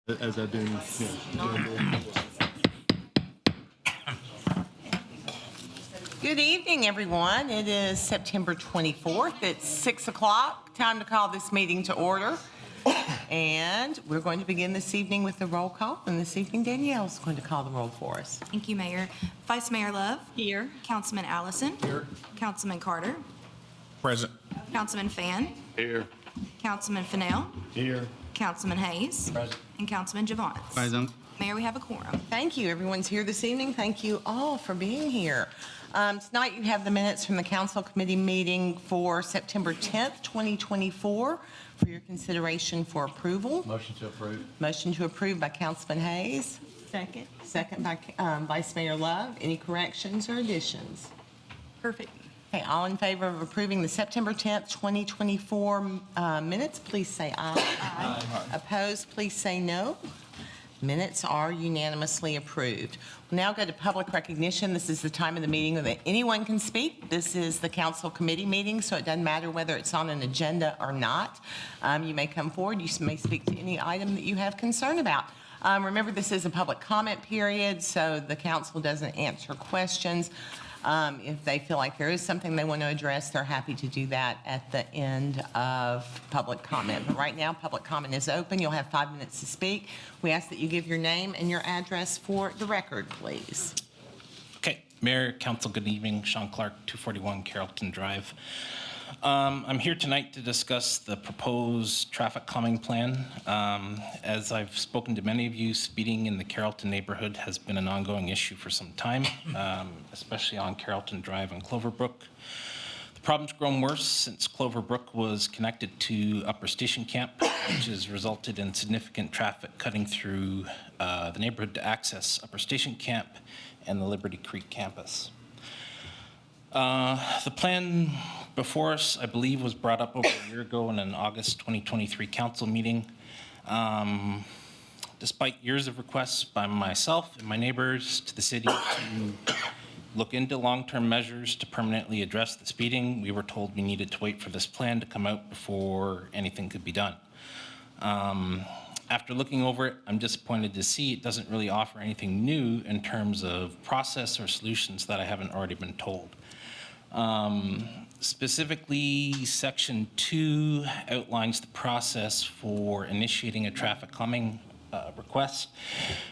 As I do, yeah. Good evening, everyone. It is September 24th. It's 6 o'clock. Time to call this meeting to order. And we're going to begin this evening with the roll call. And this evening, Danielle's going to call the roll for us. Thank you, Mayor. Vice Mayor Love. Here. Councilman Allison. Here. Councilman Carter. Present. Councilman Fan. Here. Councilman Fennell. Here. Councilman Hayes. Present. And Councilman Javance. Present. Mayor, we have a quorum. Thank you. Everyone's here this evening. Thank you all for being here. Tonight you have the minutes from the council committee meeting for September 10th, 2024 for your consideration for approval. Motion to approve. Motion to approve by Councilman Hayes. Second. Second by Vice Mayor Love. Any corrections or additions? Perfect. Okay, all in favor of approving the September 10th, 2024 minutes, please say aye. Aye. Opposed, please say no. Minutes are unanimously approved. We'll now go to public recognition. This is the time of the meeting that anyone can speak. This is the council committee meeting, so it doesn't matter whether it's on an agenda or not. You may come forward. You may speak to any item that you have concern about. Remember, this is a public comment period, so the council doesn't answer questions. If they feel like there is something they want to address, they're happy to do that at the end of public comment. But right now, public comment is open. You'll have 5 minutes to speak. We ask that you give your name and your address for the record, please. Okay, Mayor, Council, good evening. Sean Clark, 241 Carrollton Drive. I'm here tonight to discuss the proposed traffic calming plan. As I've spoken to many of you, speeding in the Carrollton neighborhood has been an ongoing issue for some time, especially on Carrollton Drive and Cloverbrook. The problem's grown worse since Cloverbrook was connected to Upper Station Camp, which has resulted in significant traffic cutting through the neighborhood to access Upper Station Camp and the Liberty Creek campus. The plan before us, I believe, was brought up over a year ago in an August 2023 council meeting. Despite years of requests by myself and my neighbors to the city to look into long-term measures to permanently address the speeding, we were told we needed to wait for this plan to come out before anything could be done. After looking over it, I'm disappointed to see it doesn't really offer anything new in terms of process or solutions that I haven't already been told. Specifically, Section 2 outlines the process for initiating a traffic calming request,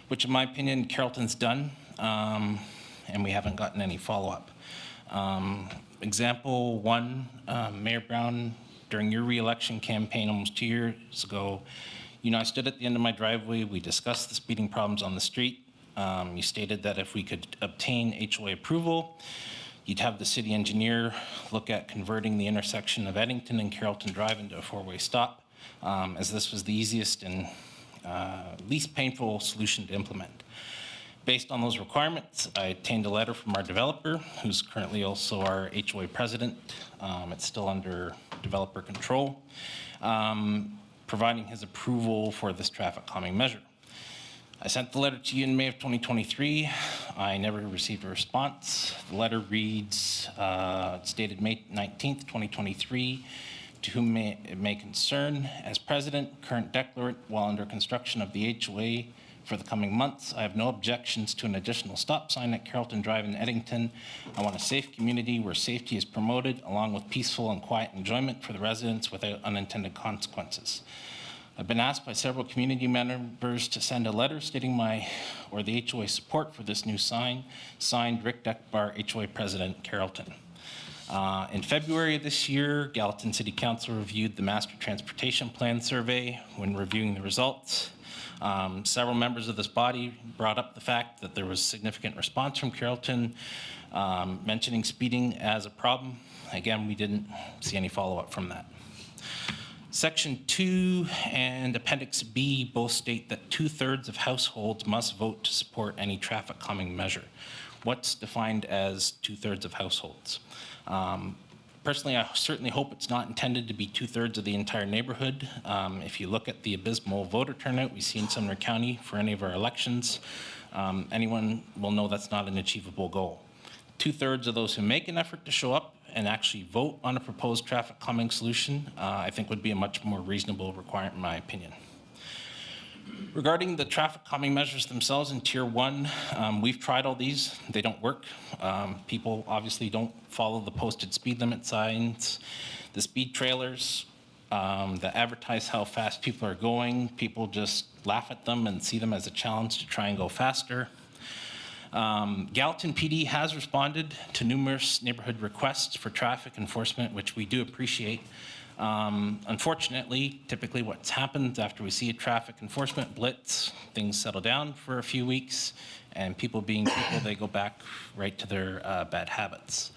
which in my opinion, Carrollton's done, and we haven't gotten any follow-up. Example 1, Mayor Brown, during your re-election campaign almost 2 years ago, I stood at the end of my driveway, we discussed the speeding problems on the street. You stated that if we could obtain HOA approval, you'd have the city engineer look at converting the intersection of Eddington and Carrollton Drive into a four-way stop, as this was the easiest and least painful solution to implement. Based on those requirements, I obtained a letter from our developer, who's currently also our HOA president. It's still under developer control, providing his approval for this traffic calming measure. I sent the letter to you in May of 2023. I never received a response. The letter reads, it's dated May 19th, 2023, to whom it may concern. As president, current declarant, while under construction of the HOA for the coming months, I have no objections to an additional stop sign at Carrollton Drive in Eddington. I want a safe community where safety is promoted, along with peaceful and quiet enjoyment for the residents without unintended consequences. I've been asked by several community members to send a letter stating the HOA support for this new sign, signed Rick Deckbar, HOA President, Carrollton. In February of this year, Gallatin City Council reviewed the Master Transportation Plan survey. When reviewing the results, several members of this body brought up the fact that there was significant response from Carrollton, mentioning speeding as a problem. Again, we didn't see any follow-up from that. Section 2 and Appendix B both state that 2/3 of households must vote to support any traffic calming measure. What's defined as 2/3 of households? Personally, I certainly hope it's not intended to be 2/3 of the entire neighborhood. If you look at the abysmal voter turnout we see in Sumner County for any of our elections, anyone will know that's not an achievable goal. 2/3 of those who make an effort to show up and actually vote on a proposed traffic calming solution, I think would be a much more reasonable requirement in my opinion. Regarding the traffic calming measures themselves in Tier 1, we've tried all these. They don't work. People obviously don't follow the posted speed limit signs, the speed trailers that advertise how fast people are going. People just laugh at them and see them as a challenge to try and go faster. Gallatin PD has responded to numerous neighborhood requests for traffic enforcement, which we do appreciate. Unfortunately, typically what's happened after we see a traffic enforcement blitz, things settle down for a few weeks, and people being people, they go back right to their bad habits.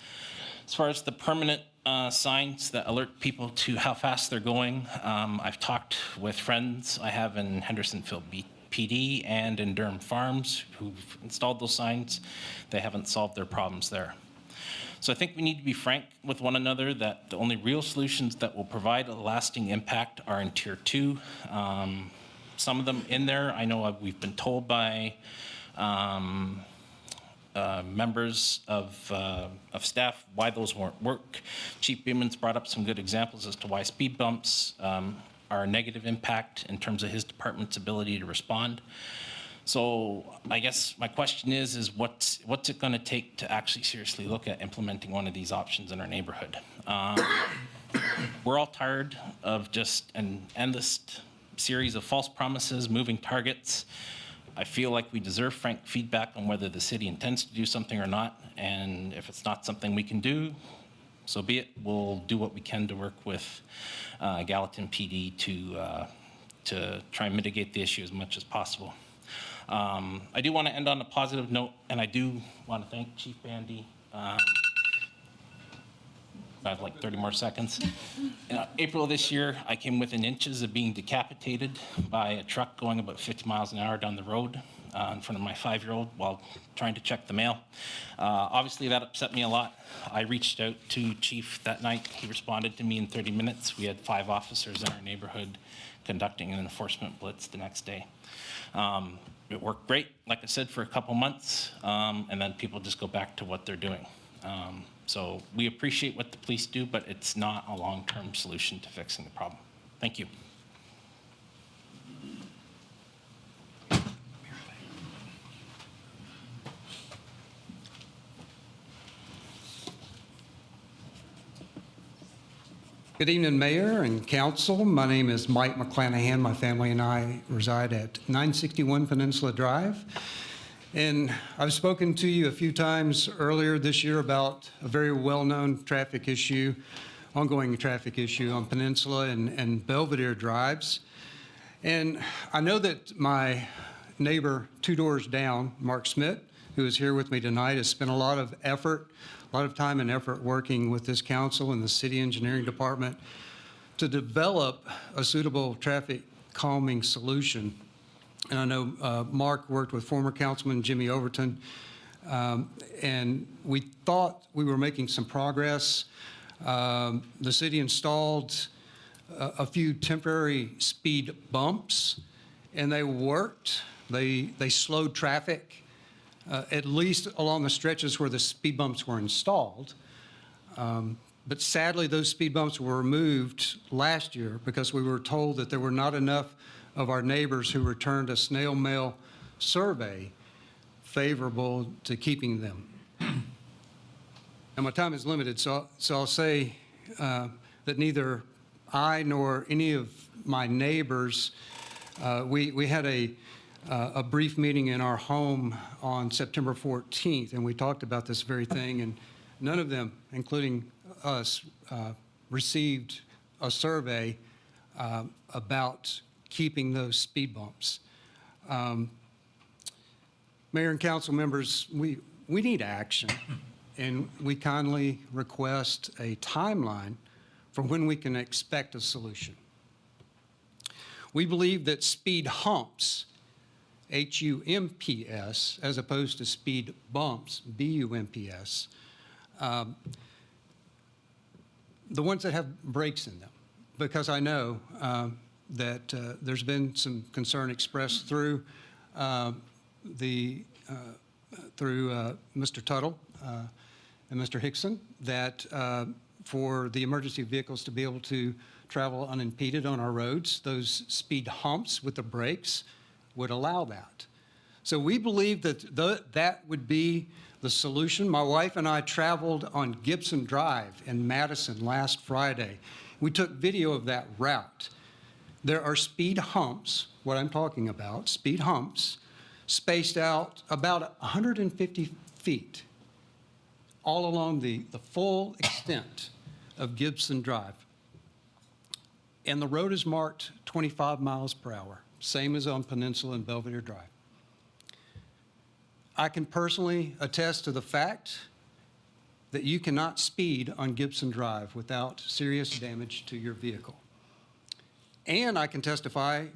As far as the permanent signs that alert people to how fast they're going, I've talked with friends I have in Hendersonville PD and in Durham Farms who've installed those signs. They haven't solved their problems there. So I think we need to be frank with one another that the only real solutions that will provide a lasting impact are in Tier 2. Some of them in there, I know we've been told by members of staff why those won't work. Chief Beeman's brought up some good examples as to why speed bumps are a negative impact in terms of his department's ability to respond. So I guess my question is what's it going to take to actually seriously look at implementing one of these options in our neighborhood? We're all tired of just an endless series of false promises, moving targets. I feel like we deserve frank feedback on whether the city intends to do something or not, and if it's not something we can do, so be it. We'll do what we can to work with Gallatin PD to try and mitigate the issue as much as possible. I do want to end on a positive note, and I do want to thank Chief Bandy. I have like 30 more seconds. In April of this year, I came within inches of being decapitated by a truck going about 50 miles an hour down the road in front of my 5-year-old while trying to check the mail. Obviously, that upset me a lot. I reached out to Chief that night. He responded to me in 30 minutes. We had 5 officers in our neighborhood conducting an enforcement blitz the next day. It worked great, like I said, for a couple months, and then people just go back to what they're doing. So we appreciate what the police do, but it's not a long-term solution to fixing the problem. Thank you. Good evening, Mayor and Council. My name is Mike McClanahan. My family and I reside at 961 Peninsula Drive. And I've spoken to you a few times earlier this year about a very well-known traffic issue, ongoing traffic issue on Peninsula and Belvedere Drives. And I know that my neighbor 2 doors down, Mark Smith, who is here with me tonight, has spent a lot of time and effort working with this council and the city engineering department to develop a suitable traffic calming solution. And I know Mark worked with former councilman Jimmy Overton, and we thought we were making some progress. The city installed a few temporary speed bumps, and they worked. They slowed traffic, at least along the stretches where the speed bumps were installed. But sadly, those speed bumps were removed last year because we were told that there were not enough of our neighbors who returned a snail mail survey favorable to keeping them. And my time is limited, so I'll say that neither I nor any of my neighbors, we had a brief meeting in our home on September 14th, and we talked about this very thing, and none of them, including us, received a survey about keeping those speed bumps. Mayor and council members, we need action, and we kindly request a timeline for when we can expect a solution. We believe that speed humps, H-U-M-P-S, as opposed to speed bumps, B-U-M-P-S, the ones that have brakes in them, because I know that there's been some concern expressed through Mr. Tuttle and Mr. Hickson that for the emergency vehicles to be able to travel unimpeded on our roads. Those speed humps with the brakes would allow that. So we believe that that would be the solution. My wife and I traveled on Gibson Drive in Madison last Friday. We took video of that route. There are speed humps, what I'm talking about, speed humps, spaced out about 150 feet all along the full extent of Gibson Drive. And the road is marked 25 miles per hour, same as on Peninsula and Belvedere Drive. I can personally attest to the fact that you cannot speed on Gibson Drive without serious damage to your vehicle. And I can testify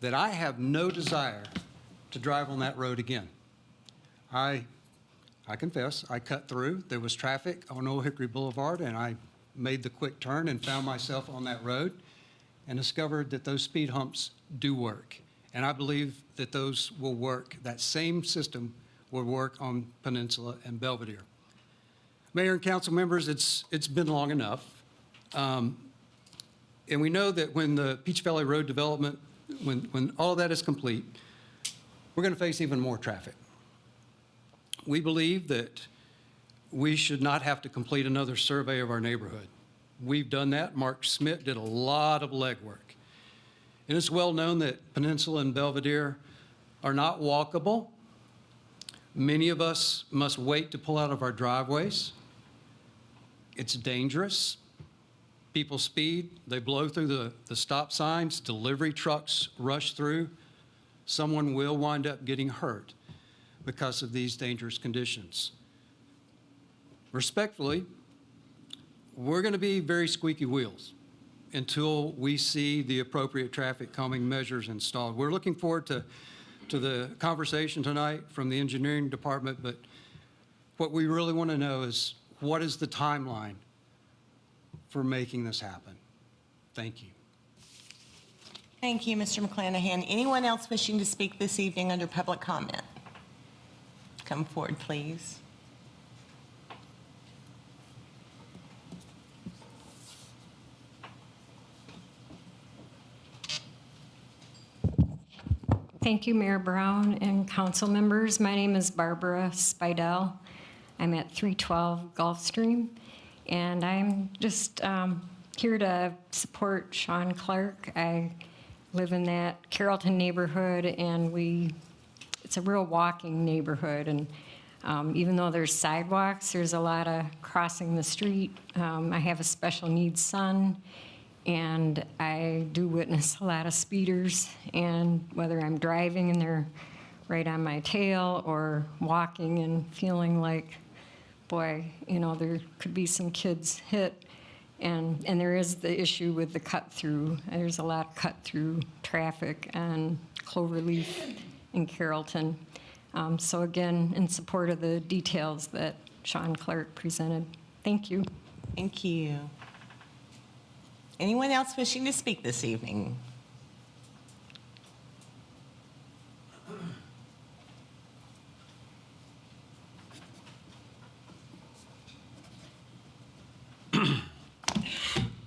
that I have no desire to drive on that road again. I confess, I cut through. There was traffic on Old Hickory Boulevard, and I made the quick turn and found myself on that road and discovered that those speed humps do work. And I believe that those will work, that same system will work on Peninsula and Belvedere. Mayor and council members, it's been long enough. And we know that when the Peach Valley Road development, when all of that is complete, we're going to face even more traffic. We believe that we should not have to complete another survey of our neighborhood. We've done that. Mark Schmidt did a lot of legwork. And it's well known that Peninsula and Belvedere are not walkable. Many of us must wait to pull out of our driveways. It's dangerous. People speed, they blow through the stop signs, delivery trucks rush through. Someone will wind up getting hurt because of these dangerous conditions. Respectfully, we're going to be very squeaky wheels until we see the appropriate traffic calming measures installed. We're looking forward to the conversation tonight from the engineering department, but what we really want to know is what is the timeline for making this happen? Thank you. Thank you, Mr. McClanahan. Anyone else wishing to speak this evening under public comment? Come forward, please. Thank you, Mayor Brown and council members. My name is Barbara Spidel. I'm at 312 Gulfstream, and I'm just here to support Sean Clark. I live in that Carrollton neighborhood, and it's a real walking neighborhood, and even though there's sidewalks, there's a lot of crossing the street. I have a special needs son, and I do witness a lot of speeders, and whether I'm driving and they're right on my tail or walking and feeling like, boy, you know, there could be some kids hit. And there is the issue with the cut-through. There's a lot of cut-through traffic on Cloverleaf in Carrollton. So again, in support of the details that Sean Clark presented. Thank you. Thank you. Anyone else wishing to speak this evening?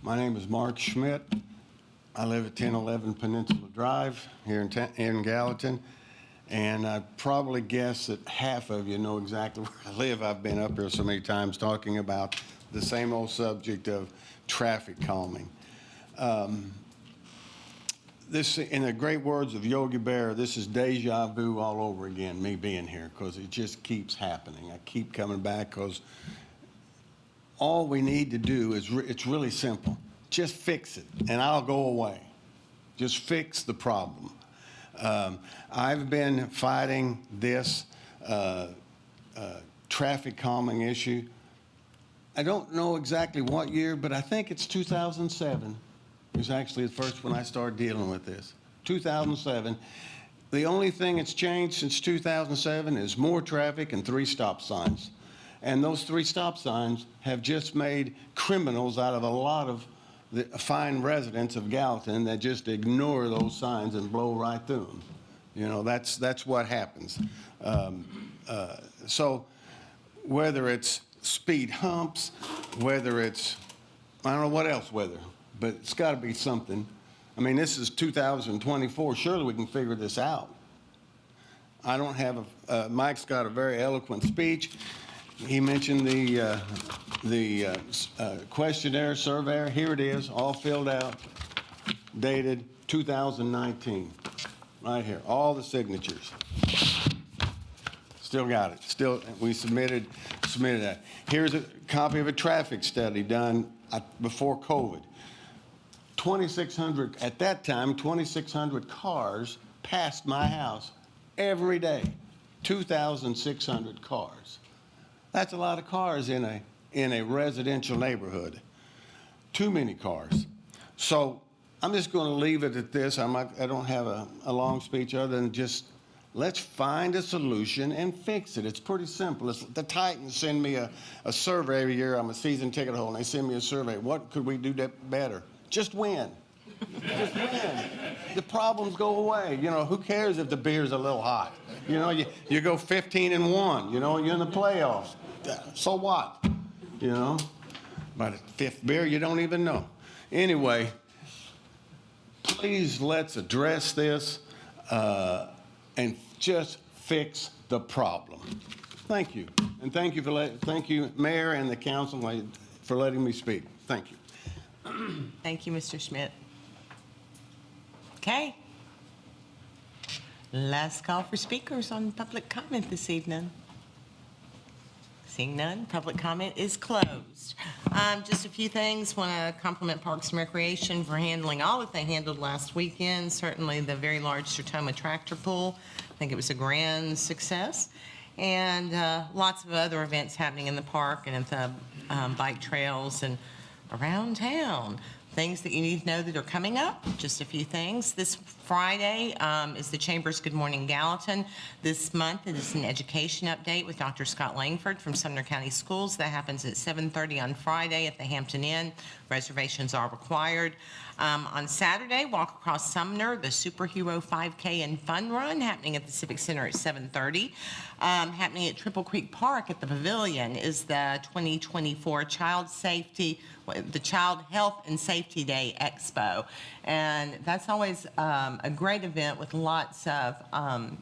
My name is Mark Schmidt. I live at 1011 Peninsula Drive here in Gallatin. And I probably guess that half of you know exactly where I live. I've been up here so many times talking about the same old subject of traffic calming. This, in the great words of Yogi Berra, this is deja vu all over again, me being here, because it just keeps happening. I keep coming back because all we need to do is, it's really simple. Just fix it, and I'll go away. Just fix the problem. I've been fighting this traffic calming issue. I don't know exactly what year, but I think it's 2007. It was actually the first when I started dealing with this. 2007. The only thing that's changed since 2007 is more traffic and 3 stop signs. And those 3 stop signs have just made criminals out of a lot of the fine residents of Gallatin that just ignore those signs and blow right through them. You know, that's what happens. So whether it's speed humps, whether it's, I don't know what else, but it's got to be something. I mean, this is 2024. Surely we can figure this out. I don't have Mike's got a very eloquent speech. He mentioned the questionnaire, survey. Here it is, all filled out, dated 2019. Right here, all the signatures. Still got it. Still, we submitted that. Here's a copy of a traffic study done before COVID. 2,600, at that time, 2,600 cars passed my house every day. 2,600 cars. That's a lot of cars in a residential neighborhood. Too many cars. So I'm just going to leave it at this. I don't have a long speech other than just let's find a solution and fix it. It's pretty simple. The Titans send me a survey every year. I'm a season ticket holder, and they send me a survey. What could we do better? Just win. Just win. The problems go away. You know, who cares if the beer's a little hot? You know, you go 15-1. You know, you're in the playoffs. So what? You know, by the fifth beer, you don't even know. Anyway, please let's address this and just fix the problem. Thank you, and thank you, Mayor and the council, for letting me speak. Thank you. Thank you, Mr. Schmidt. Okay. Last call for speakers on public comment this evening. Seeing none, public comment is closed. Just a few things. Want to compliment Parks and Recreation for handling all that they handled last weekend. Certainly the very large Sertoma tractor pull. I think it was a grand success. And lots of other events happening in the park and at the bike trails and around town. Things that you need to know that are coming up, just a few things. This Friday is the Chamber's Good Morning Gallatin. This month it is an education update with Dr. Scott Langford from Sumner County Schools. That happens at 7:30 on Friday at the Hampton Inn. Reservations are required. On Saturday, Walk Across Sumner, the Superhero 5K and Fun Run happening at the Civic Center at 7:30. Happening at Triple Creek Park at the Pavilion is the 2024 the Child Health and Safety Day Expo. And that's always a great event with lots of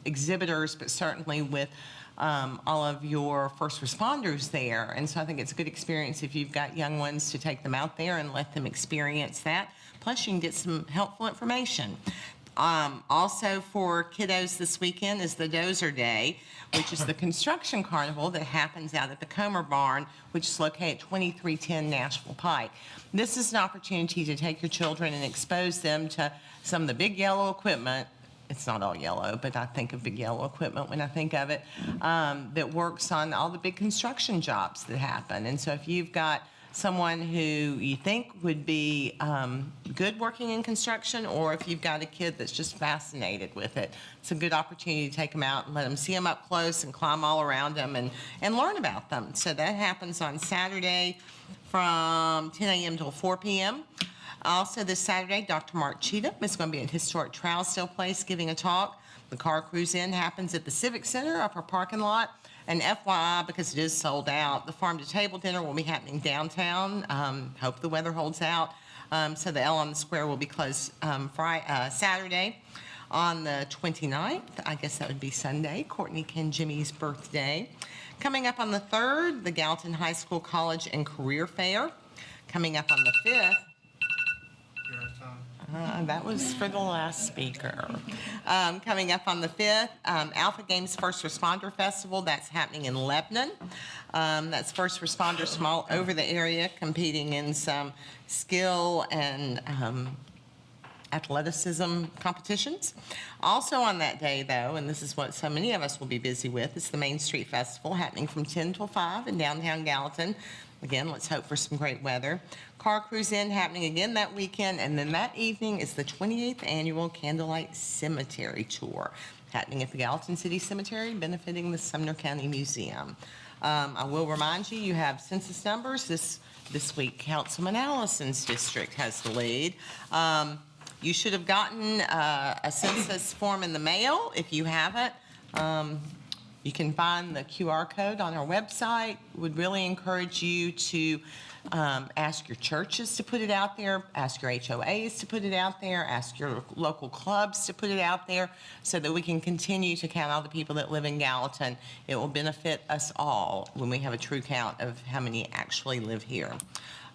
exhibitors, but certainly with all of your first responders there. And so I think it's a good experience if you've got young ones to take them out there and let them experience that. Plus, you can get some helpful information. Also for kiddos this weekend is the Dozer Day, which is the construction carnival that happens out at the Comer Barn, which is located at 2310 Nashville Pike. This is an opportunity to take your children and expose them to some of the big yellow equipment. It's not all yellow, but I think of big yellow equipment when I think of it, that works on all the big construction jobs that happen. And so if you've got someone who you think would be good working in construction, or if you've got a kid that's just fascinated with it, it's a good opportunity to take them out and let them see them up close and climb all around them and learn about them. So that happens on Saturday from 10 a.m. till 4 p.m. Also this Saturday, Dr. Mark Cheatham is going to be at Historic Trousdale Place giving a talk. The Car Cruise In happens at the Civic Center, upper parking lot. And FYI, because it is sold out, the Farm to Table dinner will be happening downtown. Hope the weather holds out. So the L on the Square will be closed Saturday. On the 29th, I guess that would be Sunday, Courtney Ken Jimmy's birthday. Coming up on the 3rd, the Gallatin High School College and Career Fair. Coming up on the 5th, that was for the last speaker. Coming up on the 5th, Alpha Games First Responder Festival. That's happening in Lebanon. That's first responders from all over the area competing in some skill and athleticism competitions. Also on that day, though, and this is what so many of us will be busy with, is the Main Street Festival happening from 10 till 5 in downtown Gallatin. Again, let's hope for some great weather. Car Cruise In happening again that weekend, and then that evening is the 28th Annual Candlelight Cemetery Tour happening at the Gallatin City Cemetery, benefiting the Sumner County Museum. I will remind you, you have census numbers. This week, Councilman Allison's district has the lead. You should have gotten a census form in the mail. If you haven't, You can find the QR code on our website. Would really encourage you to ask your churches to put it out there, ask your HOAs to put it out there, ask your local clubs to put it out there so that we can continue to count all the people that live in Gallatin. It will benefit us all when we have a true count of how many actually live here.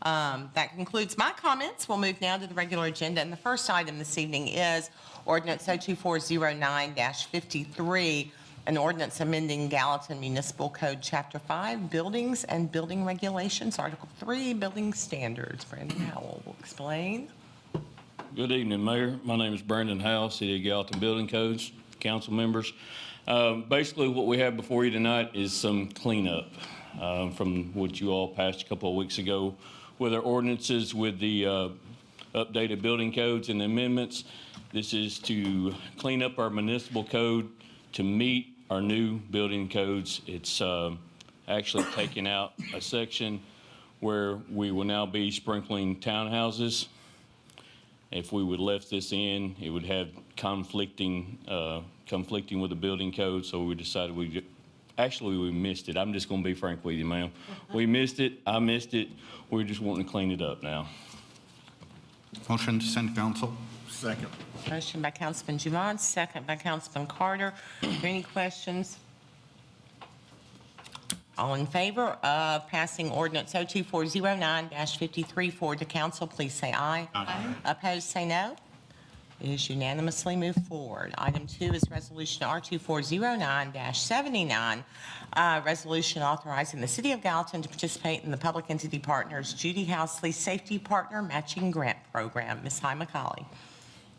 That concludes my comments. We'll move now to the regular agenda. And the first item this evening is Ordinance 02409-53, an ordinance amending Gallatin Municipal Code, Chapter 5, Buildings and Building Regulations, Article 3, Building Standards. Brandon Howell will explain. Good evening, Mayor. My name is Brandon Howell, City of Gallatin Building Codes, council members. Basically, what we have before you tonight is some cleanup from what you all passed a couple of weeks ago with our ordinances with the updated building codes and amendments. This is to clean up our municipal code to meet our new building codes. It's actually taking out a section where we will now be sprinkling townhouses. If we would left this in, it would have conflicting with the building code, so we decided we missed it. I'm just gonna be frank with you, ma'am. We missed it, I missed it. We're just wanting to clean it up now. Motion to send to council. Second. Motion by Councilman Juvon, second by Councilman Carter. Are there any questions? All in favor of passing ordinance 02409-53 forward to council, please say aye. Aye. Opposed, say no. It is unanimously moved forward. Item 2 is Resolution R2409-79, resolution authorizing the City of Gallatin to participate in the Public Entity Partners Judy Housley Safety Partner Matching Grant Program. Ms. Hy McCauley.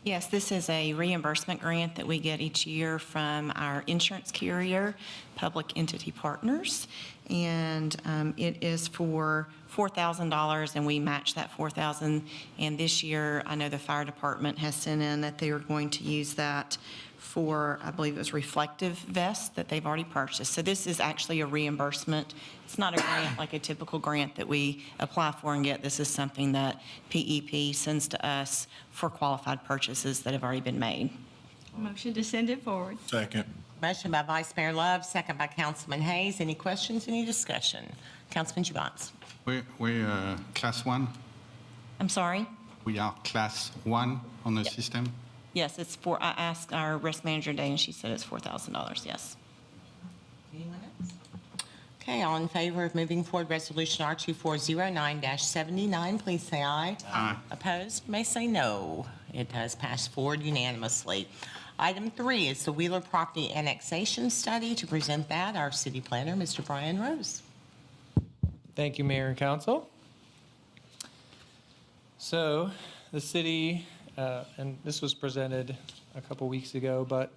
Yes, this is a reimbursement grant that we get each year from our insurance carrier, Public Entity Partners. And it is for $4,000, and we match that $4,000. And this year, I know the fire department has sent in that they were going to use that for, I believe it was reflective vests that they've already purchased. So this is actually a reimbursement. It's not a grant like a typical grant that we apply for and get. This is something that PEP sends to us for qualified purchases that have already been made. Motion to send it forward. Second. Motion by Vice Mayor Love, second by Councilman Hayes. Any questions, any discussion? Councilman Juvon. We're class 1. I'm sorry? We are class 1 on the Yep. system. Yes, it's for, I asked our risk manager today, and she said it's $4,000, yes. Anyone else? Okay, all in favor of moving forward Resolution R2409-79, please say aye. Aye. Opposed, may say no. It does pass forward unanimously. Item 3 is the Wheeler Property Annexation Study. To present that, our city planner, Mr. Brian Rose. Thank you, Mayor and Council. So the city, and this was presented a couple weeks ago, but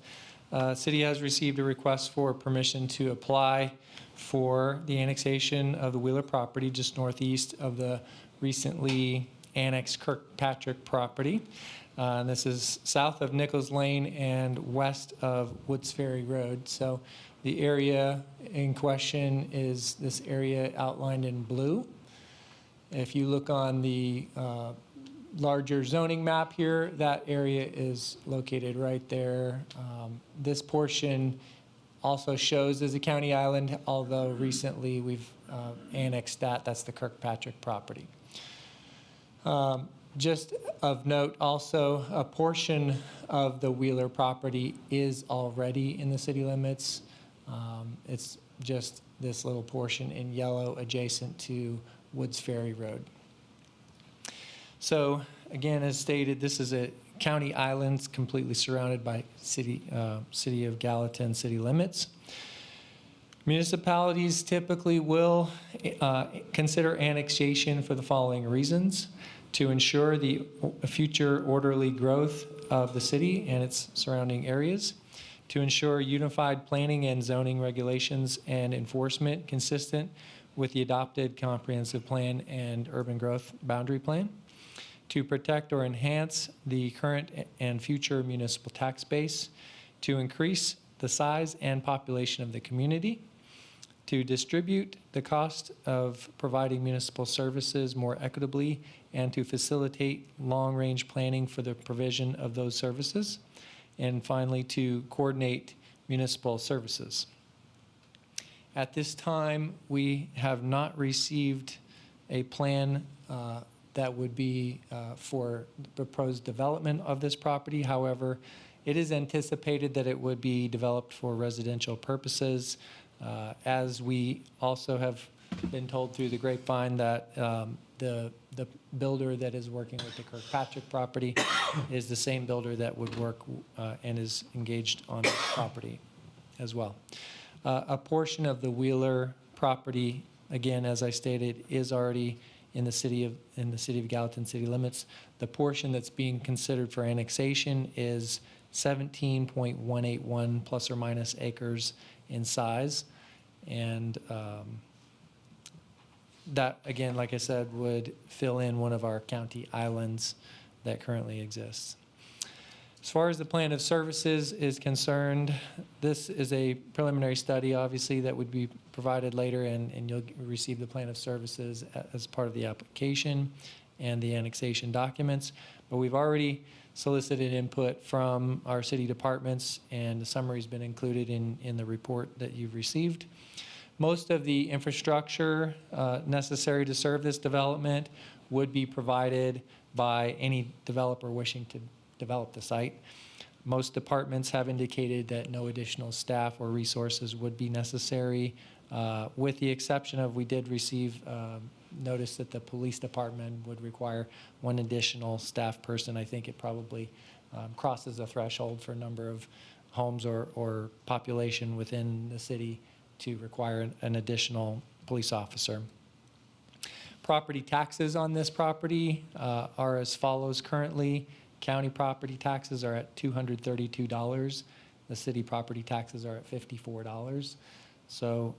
city has received a request for permission to apply for the annexation of the Wheeler property just northeast of the recently annexed Kirkpatrick property. And this is south of Nichols Lane and west of Woods Ferry Road. So the area in question is this area outlined in blue. If you look on the larger zoning map here, that area is located right there. This portion also shows as a county island, although recently we've annexed that. That's the Kirkpatrick property. Just of note also, a portion of the Wheeler property is already in the city limits. It's just this little portion in yellow adjacent to Woods Ferry Road. So again, as stated, this is a county island completely surrounded by city of Gallatin city limits. Municipalities typically will consider annexation for the following reasons: to ensure the future orderly growth of the city and its surrounding areas, to ensure unified planning and zoning regulations and enforcement consistent with the adopted comprehensive plan and urban growth boundary plan, to protect or enhance the current and future municipal tax base, to increase the size and population of the community, to distribute the cost of providing municipal services more equitably, and to facilitate long-range planning for the provision of those services, and finally, to coordinate municipal services. At this time, we have not received a plan that would be for the proposed development of this property. However, it is anticipated that it would be developed for residential purposes. As we also have been told through the grapevine that the builder that is working with the Kirkpatrick property is the same builder that would work and is engaged on this property as well. A portion of the Wheeler property, again, as I stated, is already in the city of Gallatin city limits. The portion that's being considered for annexation is 17.181 plus or minus acres in size. And that, again, like I said, would fill in one of our county islands that currently exists. As far as the plan of services is concerned, this is a preliminary study, obviously, that would be provided later, and you'll receive the plan of services as part of the application and the annexation documents. But we've already solicited input from our city departments, and the summary's been included in the report that you've received. Most of the infrastructure necessary to serve this development would be provided by any developer wishing to develop the site. Most departments have indicated that no additional staff or resources would be necessary, with the exception of we did receive notice that the police department would require one additional staff person. I think it probably crosses a threshold for a number of homes or population within the city to require an additional police officer. Property taxes on this property are as follows currently. County property taxes are at $232. The city property taxes are at $54. So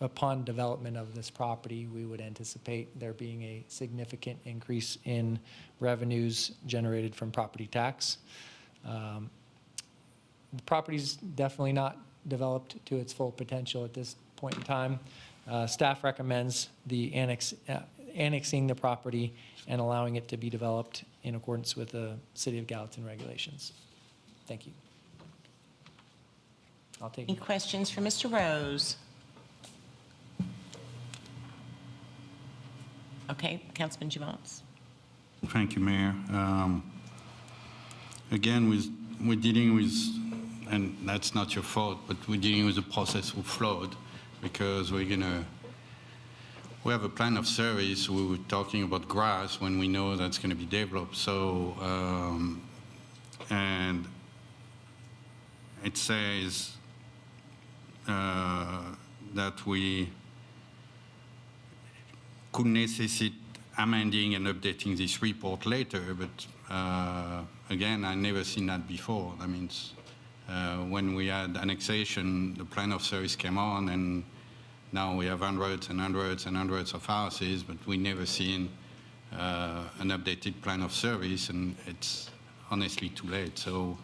upon development of this property, we would anticipate there being a significant increase in revenues generated from property tax. The property's definitely not developed to its full potential at this point in time. Staff recommends the annexing the property and allowing it to be developed in accordance with the City of Gallatin regulations. Thank you. I'll take Any questions for Mr. Rose? Okay, Councilman Javance. Thank you, Mayor. Again, we're dealing with, and that's not your fault, but we're dealing with a process of flawed because we have a plan of service. We were talking about grass when we know that's going to be developed. So, and it says that we could necessitate amending and updating this report later, but again, I never seen that before. That means when we had annexation, the plan of service came on, and now we have hundreds and hundreds and hundreds of houses, but we never seen an updated plan of service, and it's honestly too late. So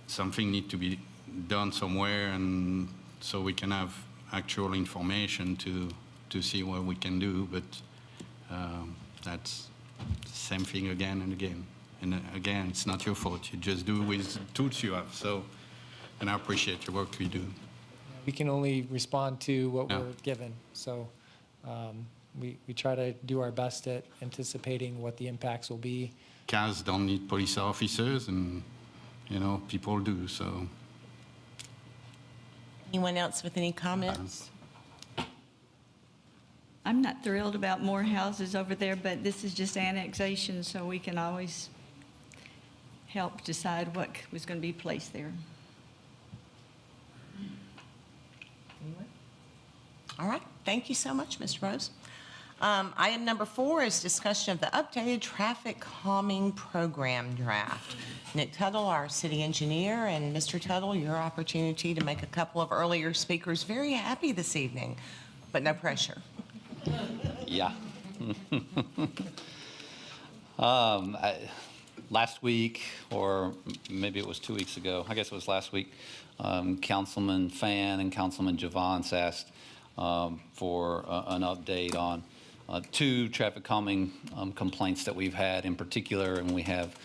something needs to be done somewhere, and so we can have actual information to see what we can do. But that's the same thing again and again. And again, it's not your fault. You just do with the tools you have. So, and I appreciate your work you do. We can only respond to what Yeah. we're given. So we try to do our best at anticipating what the impacts will be. CAS don't need police officers, and people do. So. Anyone else with any comments? I'm not thrilled about more houses over there, but this is just annexation, so we can always help decide what was going to be placed there. Anyone? All right, thank you so much, Ms. Rose. Item number 4 is discussion of the updated traffic calming program draft. Nick Tuttle, our city engineer, and Mr. Tuttle, your opportunity to make a couple of earlier speakers very happy this evening, but no pressure. Yeah. Last week, or maybe it was 2 weeks ago, I guess it was last week, Councilman Fan and Councilman Javance asked for an update on 2 traffic calming complaints that we've had in particular, and we have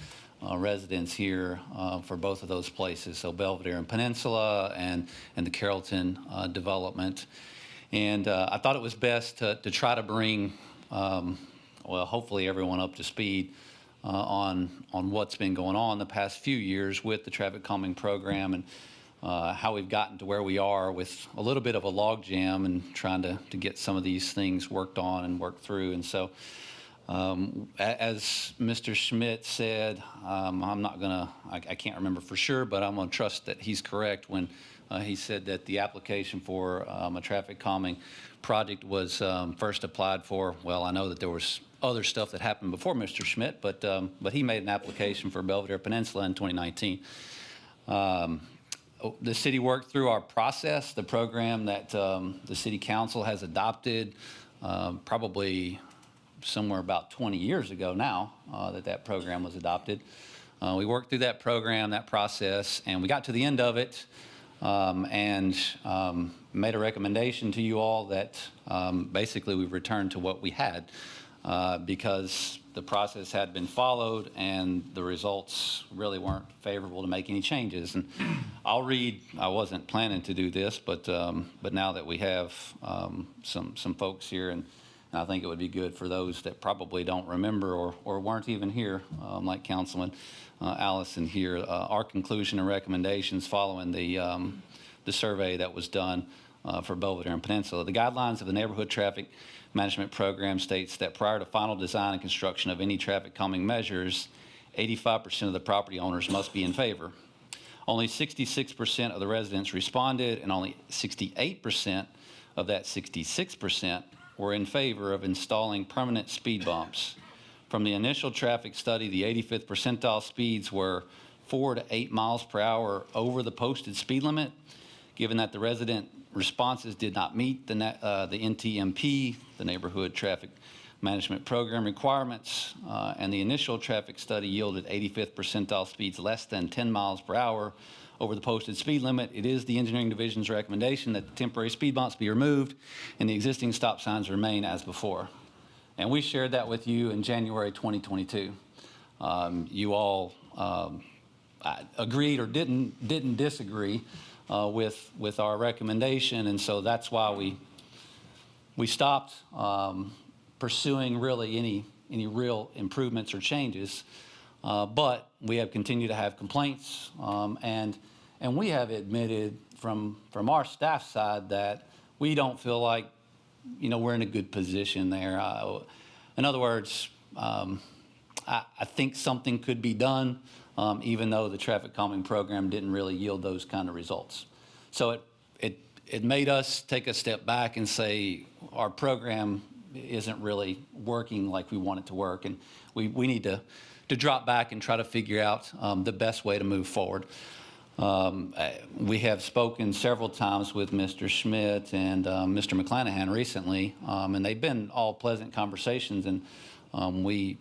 residents here for both of those places, so Belvedere and Peninsula and the Carrollton development. And I thought it was best to try to bring, well, hopefully everyone up to speed on what's been going on the past few years with the traffic calming program and how we've gotten to where we are with a little bit of a logjam and trying to get some of these things worked on and worked through. And so as Mr. Schmidt said, I'm not gonna, I can't remember for sure, but I'm gonna trust that he's correct when he said that the application for a traffic calming project was first applied for. Well, I know that there was other stuff that happened before Mr. Schmidt, but he made an application for Belvedere Peninsula in 2019. The city worked through our process, the program that the city council has adopted probably somewhere about 20 years ago now that program was adopted. We worked through that program, that process, and we got to the end of it and made a recommendation to you all that basically we returned to what we had because the process had been followed and the results really weren't favorable to make any changes. And I'll read, I wasn't planning to do this, but now that we have some folks here, and I think it would be good for those that probably don't remember or weren't even here, like Councilman Allison here, our conclusion and recommendations following the survey that was done for Belvedere and Peninsula. The guidelines of the Neighborhood Traffic Management Program states that prior to final design and construction of any traffic calming measures, 85% of the property owners must be in favor. Only 66% of the residents responded, and only 68% of that 66% were in favor of installing permanent speed bumps. From the initial traffic study, the 85th percentile speeds were 4 to 8 miles per hour over the posted speed limit. Given that the resident responses did not meet the NTMP, the Neighborhood Traffic Management Program requirements, and the initial traffic study yielded 85th percentile speeds less than 10 miles per hour over the posted speed limit, it is the Engineering Division's recommendation that the temporary speed bumps be removed and the existing stop signs remain as before. And we shared that with you in January 2022. You all agreed or didn't disagree with our recommendation, and so that's why we stopped pursuing really any real improvements or changes. But we have continued to have complaints, and we have admitted from our staff side that we don't feel like we're in a good position there. In other words, I think something could be done, even though the traffic calming program didn't really yield those kind of results. So it made us take a step back and say our program isn't really working like we want it to work, and we need to drop back and try to figure out the best way to move forward. We have spoken several times with Mr. Schmidt and Mr. McClanahan recently, and they've been all pleasant conversations, and we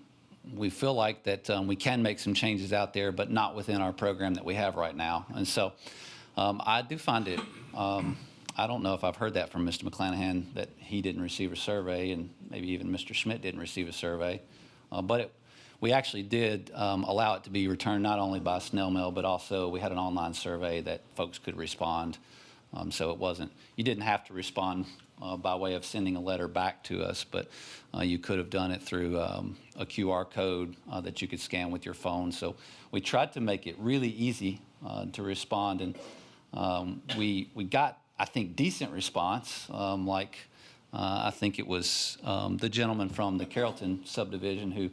feel like that we can make some changes out there, but not within our program that we have right now. And so I do find it, I don't know if I've heard that from Mr. McClanahan, that he didn't receive a survey, and maybe even Mr. Schmidt didn't receive a survey, but we actually did allow it to be returned not only by snail mail, but also we had an online survey that folks could respond. So it wasn't, you didn't have to respond by way of sending a letter back to us, but you could have done it through a QR code that you could scan with your phone. So we tried to make it really easy to respond, and we got, I think, decent response. I think it was the gentleman from the Carrollton subdivision who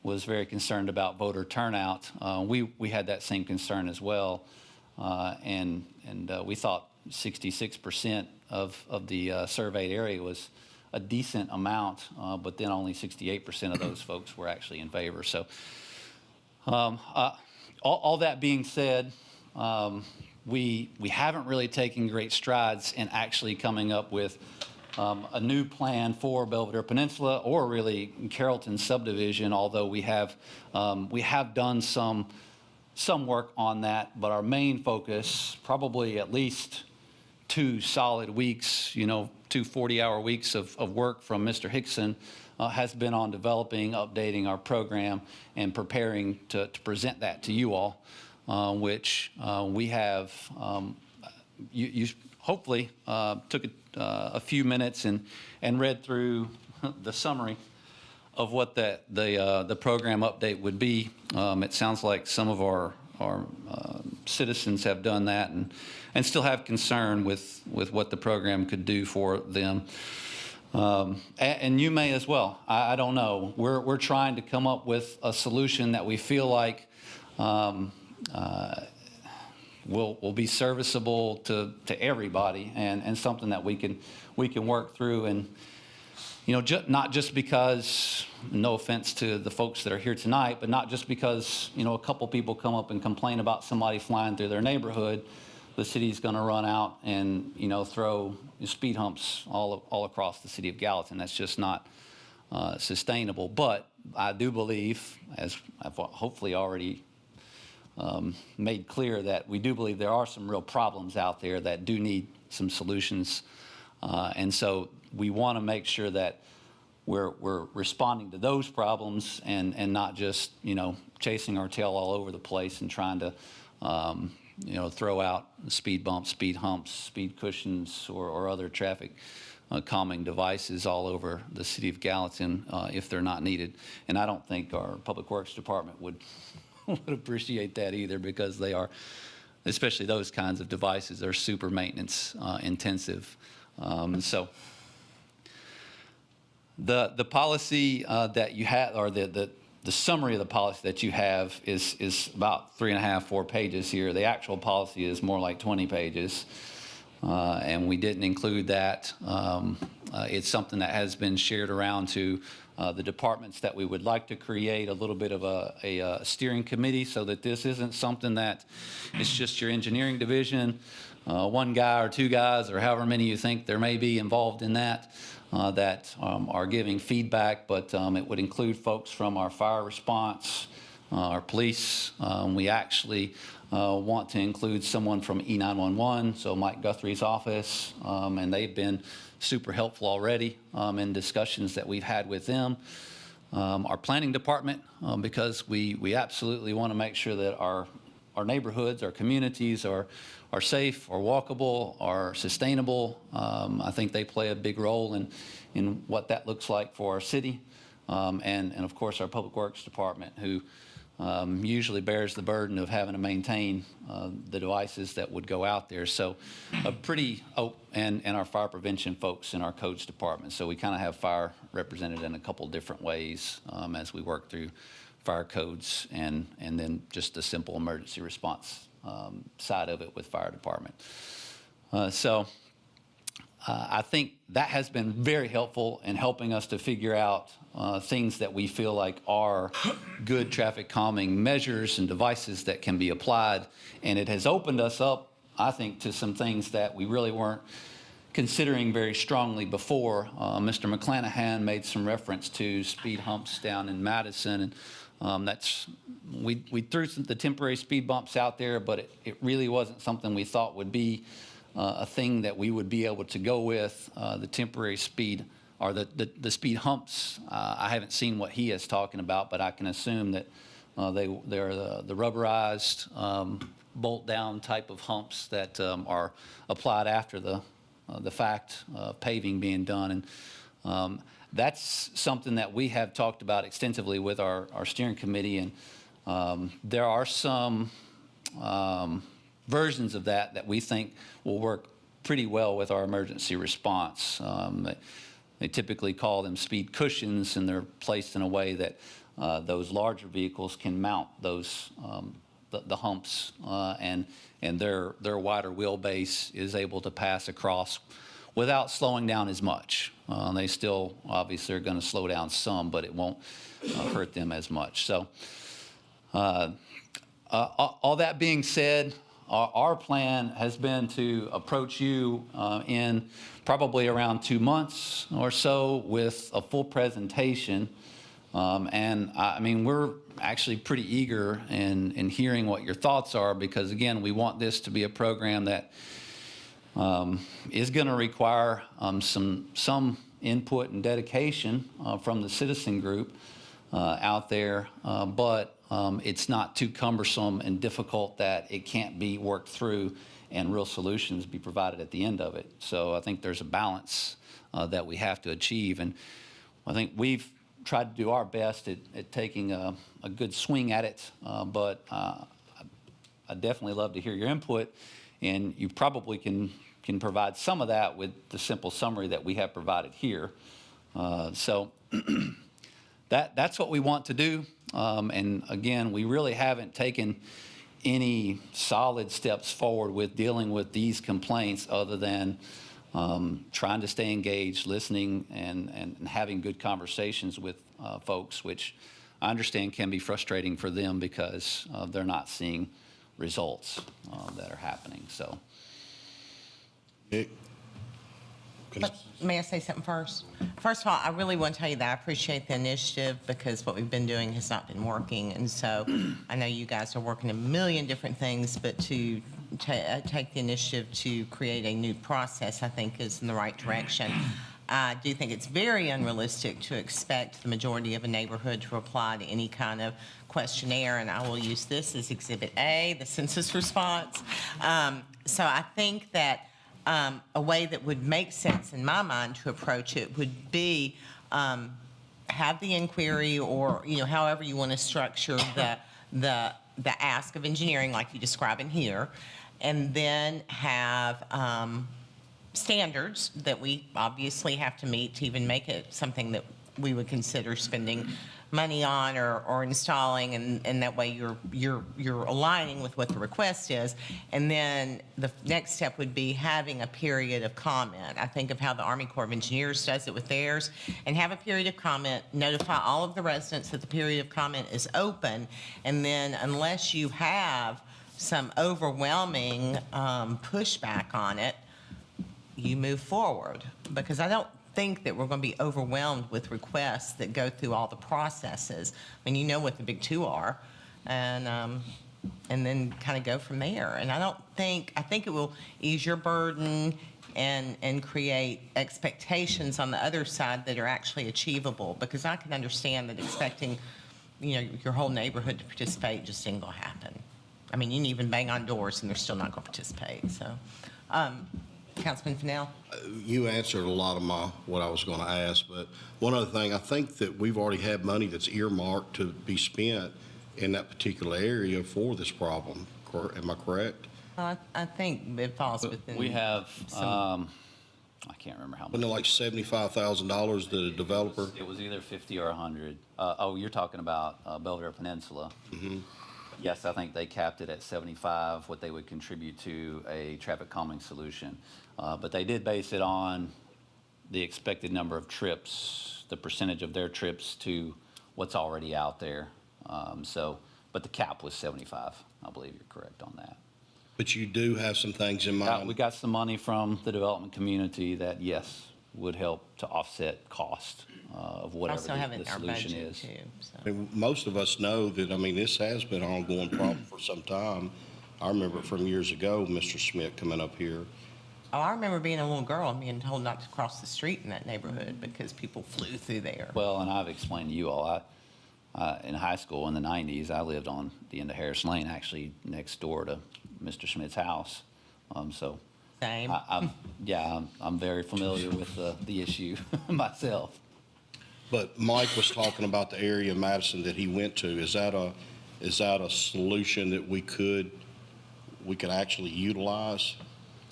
was very concerned about voter turnout. We had that same concern as well, and we thought 66% of the surveyed area was a decent amount, but then only 68% of those folks were actually in favor. So all that being said, we haven't really taken great strides in actually coming up with a new plan for Belvedere Peninsula or really Carrollton subdivision, although we have done some work on that, but our main focus, probably at least 2 solid weeks, 2 40-hour weeks of work from Mr. Hickson has been on developing, updating our program, and preparing to present that to you all, which we have. You hopefully took a few minutes and read through the summary of what the program update would be. It sounds like some of our citizens have done that and still have concern with what the program could do for them. And you may as well. I don't know. We're trying to come up with a solution that we feel like will be serviceable to everybody, and something that we can work through. And not just because, no offense to the folks that are here tonight, but not just because a couple people come up and complain about somebody flying through their neighborhood, the city's going to run out and throw speed humps all across the city of Gallatin. That's just not sustainable. But I do believe, as I've hopefully already made clear, that we do believe there are some real problems out there that do need some solutions. And so we want to make sure that we're responding to those problems and not just, chasing our tail all over the place and trying to, throw out speed bumps, speed humps, speed cushions, or other traffic calming devices all over the city of Gallatin if they're not needed. And I don't think our Public Works Department would appreciate that either, because they are, especially those kinds of devices, are super maintenance intensive. So the policy that you have, or the summary of the policy that you have is about 3.5, 4 pages here. The actual policy is more like 20 pages. And we didn't include that. It's something that has been shared around to the departments that we would like to create a little bit of a steering committee, so that this isn't something that it's just your engineering division, one guy or two guys or however many you think there may be involved in that, that are giving feedback, but it would include folks from our fire response, our police. We actually want to include someone from E911, so Mike Guthrie's office, and they've been super helpful already in discussions that we've had with them. Our planning department, because we absolutely want to make sure that our neighborhoods, our communities are safe, are walkable, are sustainable. I think they play a big role in what that looks like for our city. And of course, our Public Works Department, who usually bears the burden of having to maintain the devices that would go out there. So and our fire prevention folks in our codes department. So we kind of have fire represented in a couple different ways as we work through fire codes and then just the simple emergency response side of it with fire department. I think that has been very helpful in helping us to figure out things that we feel like are good traffic calming measures and devices that can be applied. And it has opened us up, I think, to some things that we really weren't considering very strongly before. Mr. McClanahan made some reference to speed humps down in Madison, and we threw the temporary speed bumps out there, but it really wasn't something we thought would be a thing that we would be able to go with. The temporary speed, or the speed humps, I haven't seen what he is talking about, but I can assume that they're the rubberized bolt down type of humps that are applied after the fact paving being done. And that's something that we have talked about extensively with our steering committee. And there are some versions of that we think will work pretty well with our emergency response. They typically call them speed cushions, and they're placed in a way that those larger vehicles can mount those the humps, and their wider wheelbase is able to pass across without slowing down as much. They still obviously are going to slow down some, but it won't hurt them as much. So all that being said, our plan has been to approach you in probably around 2 months or so with a full presentation. And I mean, we're actually pretty eager in hearing what your thoughts are, because again, we want this to be a program that is going to require some input and dedication from the citizen group out there, but it's not too cumbersome and difficult that it can't be worked through and real solutions be provided at the end of it. So I think there's a balance that we have to achieve. And I think we've tried to do our best at taking a good swing at it, but I'd definitely love to hear your input, and you probably can provide some of that with the simple summary that we have provided here. So that's what we want to do. And again, we really haven't taken any solid steps forward with dealing with these complaints other than trying to stay engaged, listening, and having good conversations with folks, which I understand can be frustrating for them because they're not seeing results that are happening. So. Nick? May I say something first? First of all, I really want to tell you that I appreciate the initiative because what we've been doing has not been working. And so I know you guys are working a million different things, but to take the initiative to create a new process, I think is in the right direction. I do think it's very unrealistic to expect the majority of a neighborhood to reply to any kind of questionnaire, and I will use this as Exhibit A, the census response. So I think that a way that would make sense in my mind to approach it would be have the inquiry, or however you want to structure the ask of engineering like you describe in here, and then have standards that we obviously have to meet to even make it something that we would consider spending money on or installing, and that way you're aligning with what the request is. And then the next step would be having a period of comment. I think of how the Army Corps of Engineers does it with theirs, and have a period of comment, notify all of the residents that the period of comment is open, and then unless you have some overwhelming pushback on it, you move forward. Because I don't think that we're going to be overwhelmed with requests that go through all the processes. I mean, you know what the big two are, and then kind of go from there. And I think it will ease your burden and create expectations on the other side that are actually achievable. Because I can understand that expecting, your whole neighborhood to participate just ain't gonna happen. I mean, you can even bang on doors and they're still not gonna participate. So, Councilman Fennell? You answered a lot of what I was going to ask, but one other thing, I think that we've already had money that's earmarked to be spent in that particular area for this problem. Am I correct? Well, I think it falls within. We have, I can't remember how much. Wasn't it like $75,000 to the developer? It was either 50 or 100. You're talking about Belvedere Peninsula. Mm-hmm. Yes, I think they capped it at 75, what they would contribute to a traffic calming solution. But they did base it on the expected number of trips, the percentage of their trips to what's already out there. But the cap was 75. I believe you're correct on that. But you do have some things in mind. We got some money from the development community that, yes, would help to offset cost of whatever Also have it the in our solution budget is. too. So. I mean, most of us know that, this has been an ongoing problem for some time. I remember from years ago, Mr. Smith coming up here. Oh, I remember being a little girl and being told not to cross the street in that neighborhood because people flew through there. Well, and I've explained to you all, in high school in the 90s, I lived on the end of Harris Lane, actually next door to Mr. Smith's house. Same. I'm very familiar with the issue myself. But Mike was talking about the area in Madison that he went to. Is that a solution that we could actually utilize?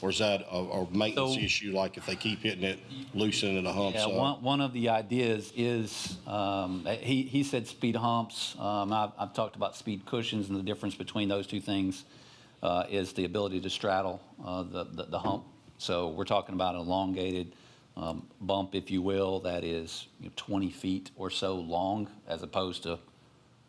Or is that a maintenance issue, like if they keep hitting it, loosening the humps up? Yeah, one of the ideas is, he said speed humps. I've talked about speed cushions, and the difference between those two things is the ability to straddle the hump. So we're talking about an elongated bump, if you will, that is 20 feet or so long, as opposed to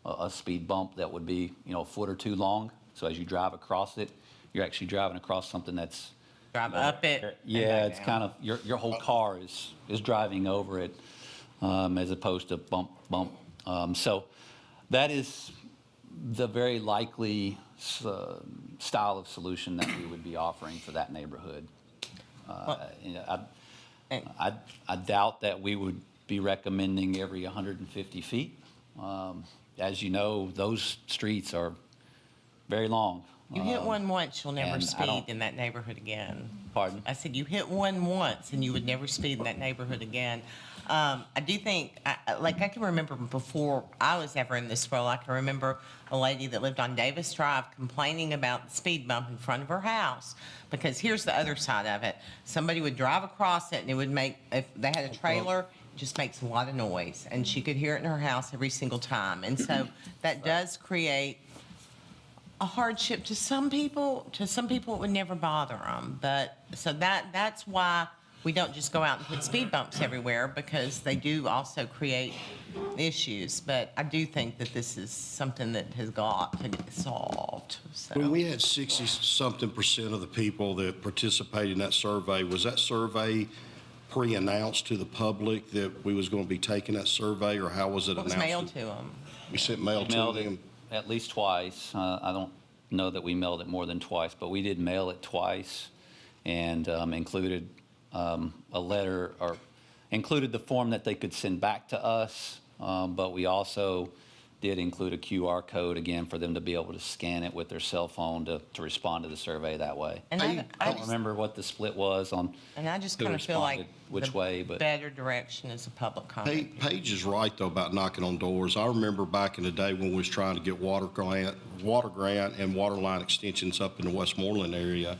a speed bump that would be a foot or two long. So as you drive across it, you're actually driving across something that's Drive up it. yeah, it's kind of your whole car is driving over it, as opposed to bump. So that is the very likely style of solution that we would be offering for that neighborhood. I doubt that we would be recommending every 150 feet. As you know, those streets are very long. You hit one once, you'll never and I speed don't- in that neighborhood again. Pardon? I said you hit one once and you would never speed in that neighborhood again. I do think, I can remember before I was ever in this role, I can remember a lady that lived on Davis Drive complaining about the speed bump in front of her house. Because here's the other side of it. Somebody would drive across it and it would make, if they had a trailer, it just makes a lot of noise. And she could hear it in her house every single time. And so that does create a hardship to some people. To some people, it would never bother them. But, so that's why we don't just go out and put speed bumps everywhere, because they do also create issues. But I do think that this is something that has got to get solved, so. When we had 60-something% of the people that participated in that survey, was that survey pre-announced to the public that we was going to be taking that survey, or how was it It was announced? mailed to them. We sent mail to Mailed it them? at least twice. I don't know that we mailed it more than twice, but we did mail it twice and included a letter, or included the form that they could send back to us, but we also did include a QR code, again, for them to be able to scan it with their cell phone to respond to the survey that way. And I don't remember what the split was on And I just who kind of feel like responded which the way, but better direction is a public comment. Paige is right, though, about knocking on doors. I remember back in the day when we was trying to get water grant and water line extensions up in the Westmoreland area,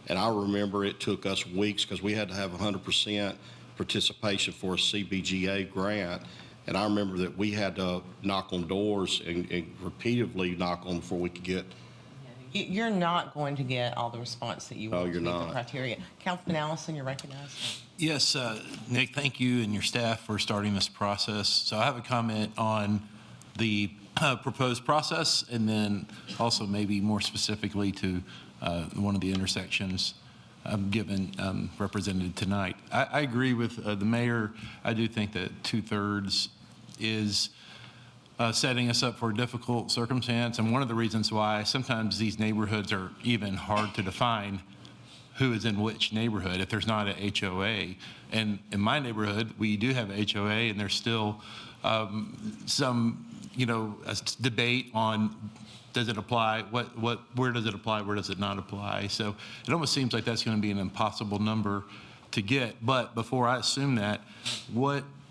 and I remember it took us weeks because we had to have 100% participation for a CBGA grant. And I remember that we had to knock on doors and repeatedly knock on before we could get. You're not going to get all the response that you No, want to you're meet the not. criteria. Councilman Allison, you're recognized. Yes, Nick, thank you and your staff for starting this process. So I have a comment on the proposed process, and then also maybe more specifically to one of the intersections given represented tonight. I agree with the mayor. I do think that 2/3 is setting us up for a difficult circumstance, and one of the reasons why sometimes these neighborhoods are even hard to define who is in which neighborhood if there's not a HOA. And in my neighborhood, we do have a HOA, and there's still some, a debate on does it apply, where does it apply, where does it not apply? So it almost seems like that's going to be an impossible number to get. But before I assume that,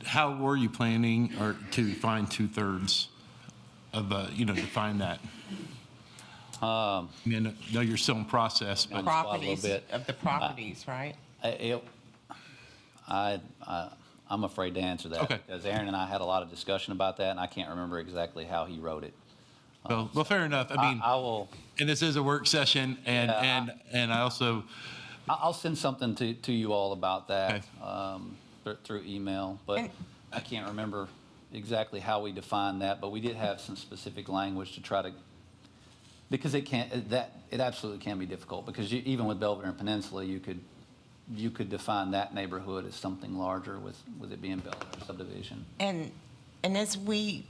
how were you planning to find 2/3 of, to find that? I know you're still in process, but Properties, bit. of the properties, right? I'm afraid to answer that. Okay. Because Aaron and I had a lot of discussion about that, and I can't remember exactly how he wrote it. well, fair enough. I mean, I will. and this is a work session, and Yeah, and I also, I'll send something to you all about that Okay. through email, but And- I can't remember exactly how we defined that, but we did have some specific language to try to, because it absolutely can be difficult, because even with Belvedere and Peninsula, you could define that neighborhood as something larger with it being Belvedere subdivision. And as we,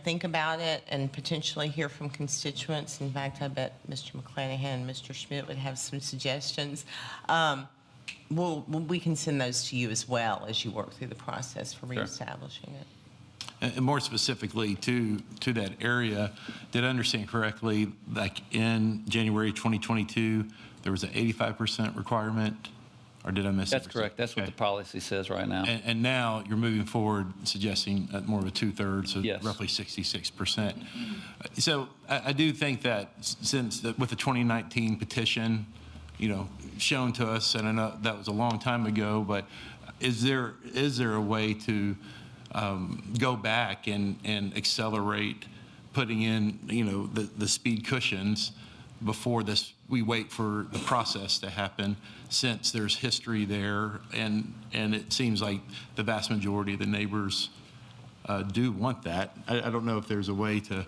think about it and potentially hear from constituents, in fact, I bet Mr. McClanahan and Mr. Schmidt would have some suggestions. We can send those to you as well as you work through the process for reestablishing it. and more specifically to that area, did I understand correctly, like in January 2022, there was an 85% requirement, or did I miss it? That's correct. That's what Okay. the policy says right now. And now you're moving forward suggesting more of a 2/3, so Yes. roughly 66%. So I do think that with the 2019 petition, shown to us, and I know that was a long time ago, but is there a way to go back and accelerate putting in, the speed cushions before we wait for the process to happen, since there's history there, and it seems like the vast majority of the neighbors do want that. I don't know if there's a way to,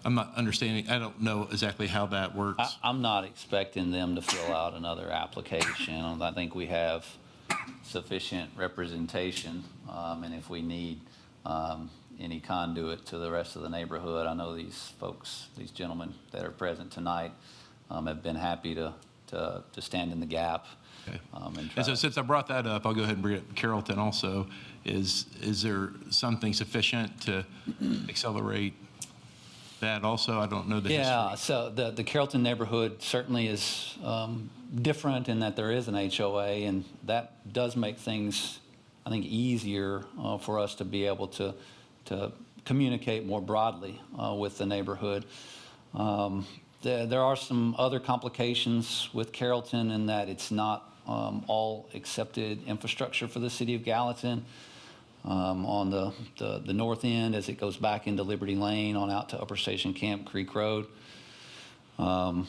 I'm not understanding, I don't know exactly how that works. I'm not expecting them to fill out another application. I think we have sufficient representation, and if we need any conduit to the rest of the neighborhood, I know these folks, these gentlemen that are present tonight, have been happy to to stand in the gap. Okay. And try And so to- since I brought that up, I'll go ahead and bring up Carrollton also. Is there something sufficient to accelerate that also? I don't know the history. Yeah, so the Carrollton neighborhood certainly is different in that there is an HOA, and that does make things, I think, easier for us to be able to communicate more broadly with the neighborhood. There are some other complications with Carrollton in that it's not all accepted infrastructure for the city of Gallatin. On the north end, as it goes back into Liberty Lane on out to Upper Station Camp Creek Road. Well,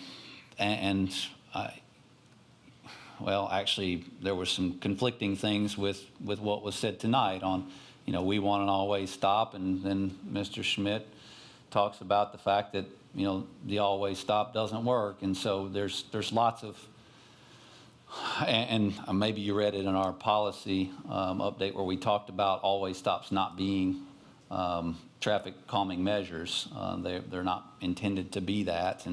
actually, there were some conflicting things with what was said tonight on, we want an always stop, and then Mr. Schmidt talks about the fact that, the always stop doesn't work. And so there's lots of, and maybe you read it in our policy update where we talked about always stops not being traffic calming measures. They're not intended to be that,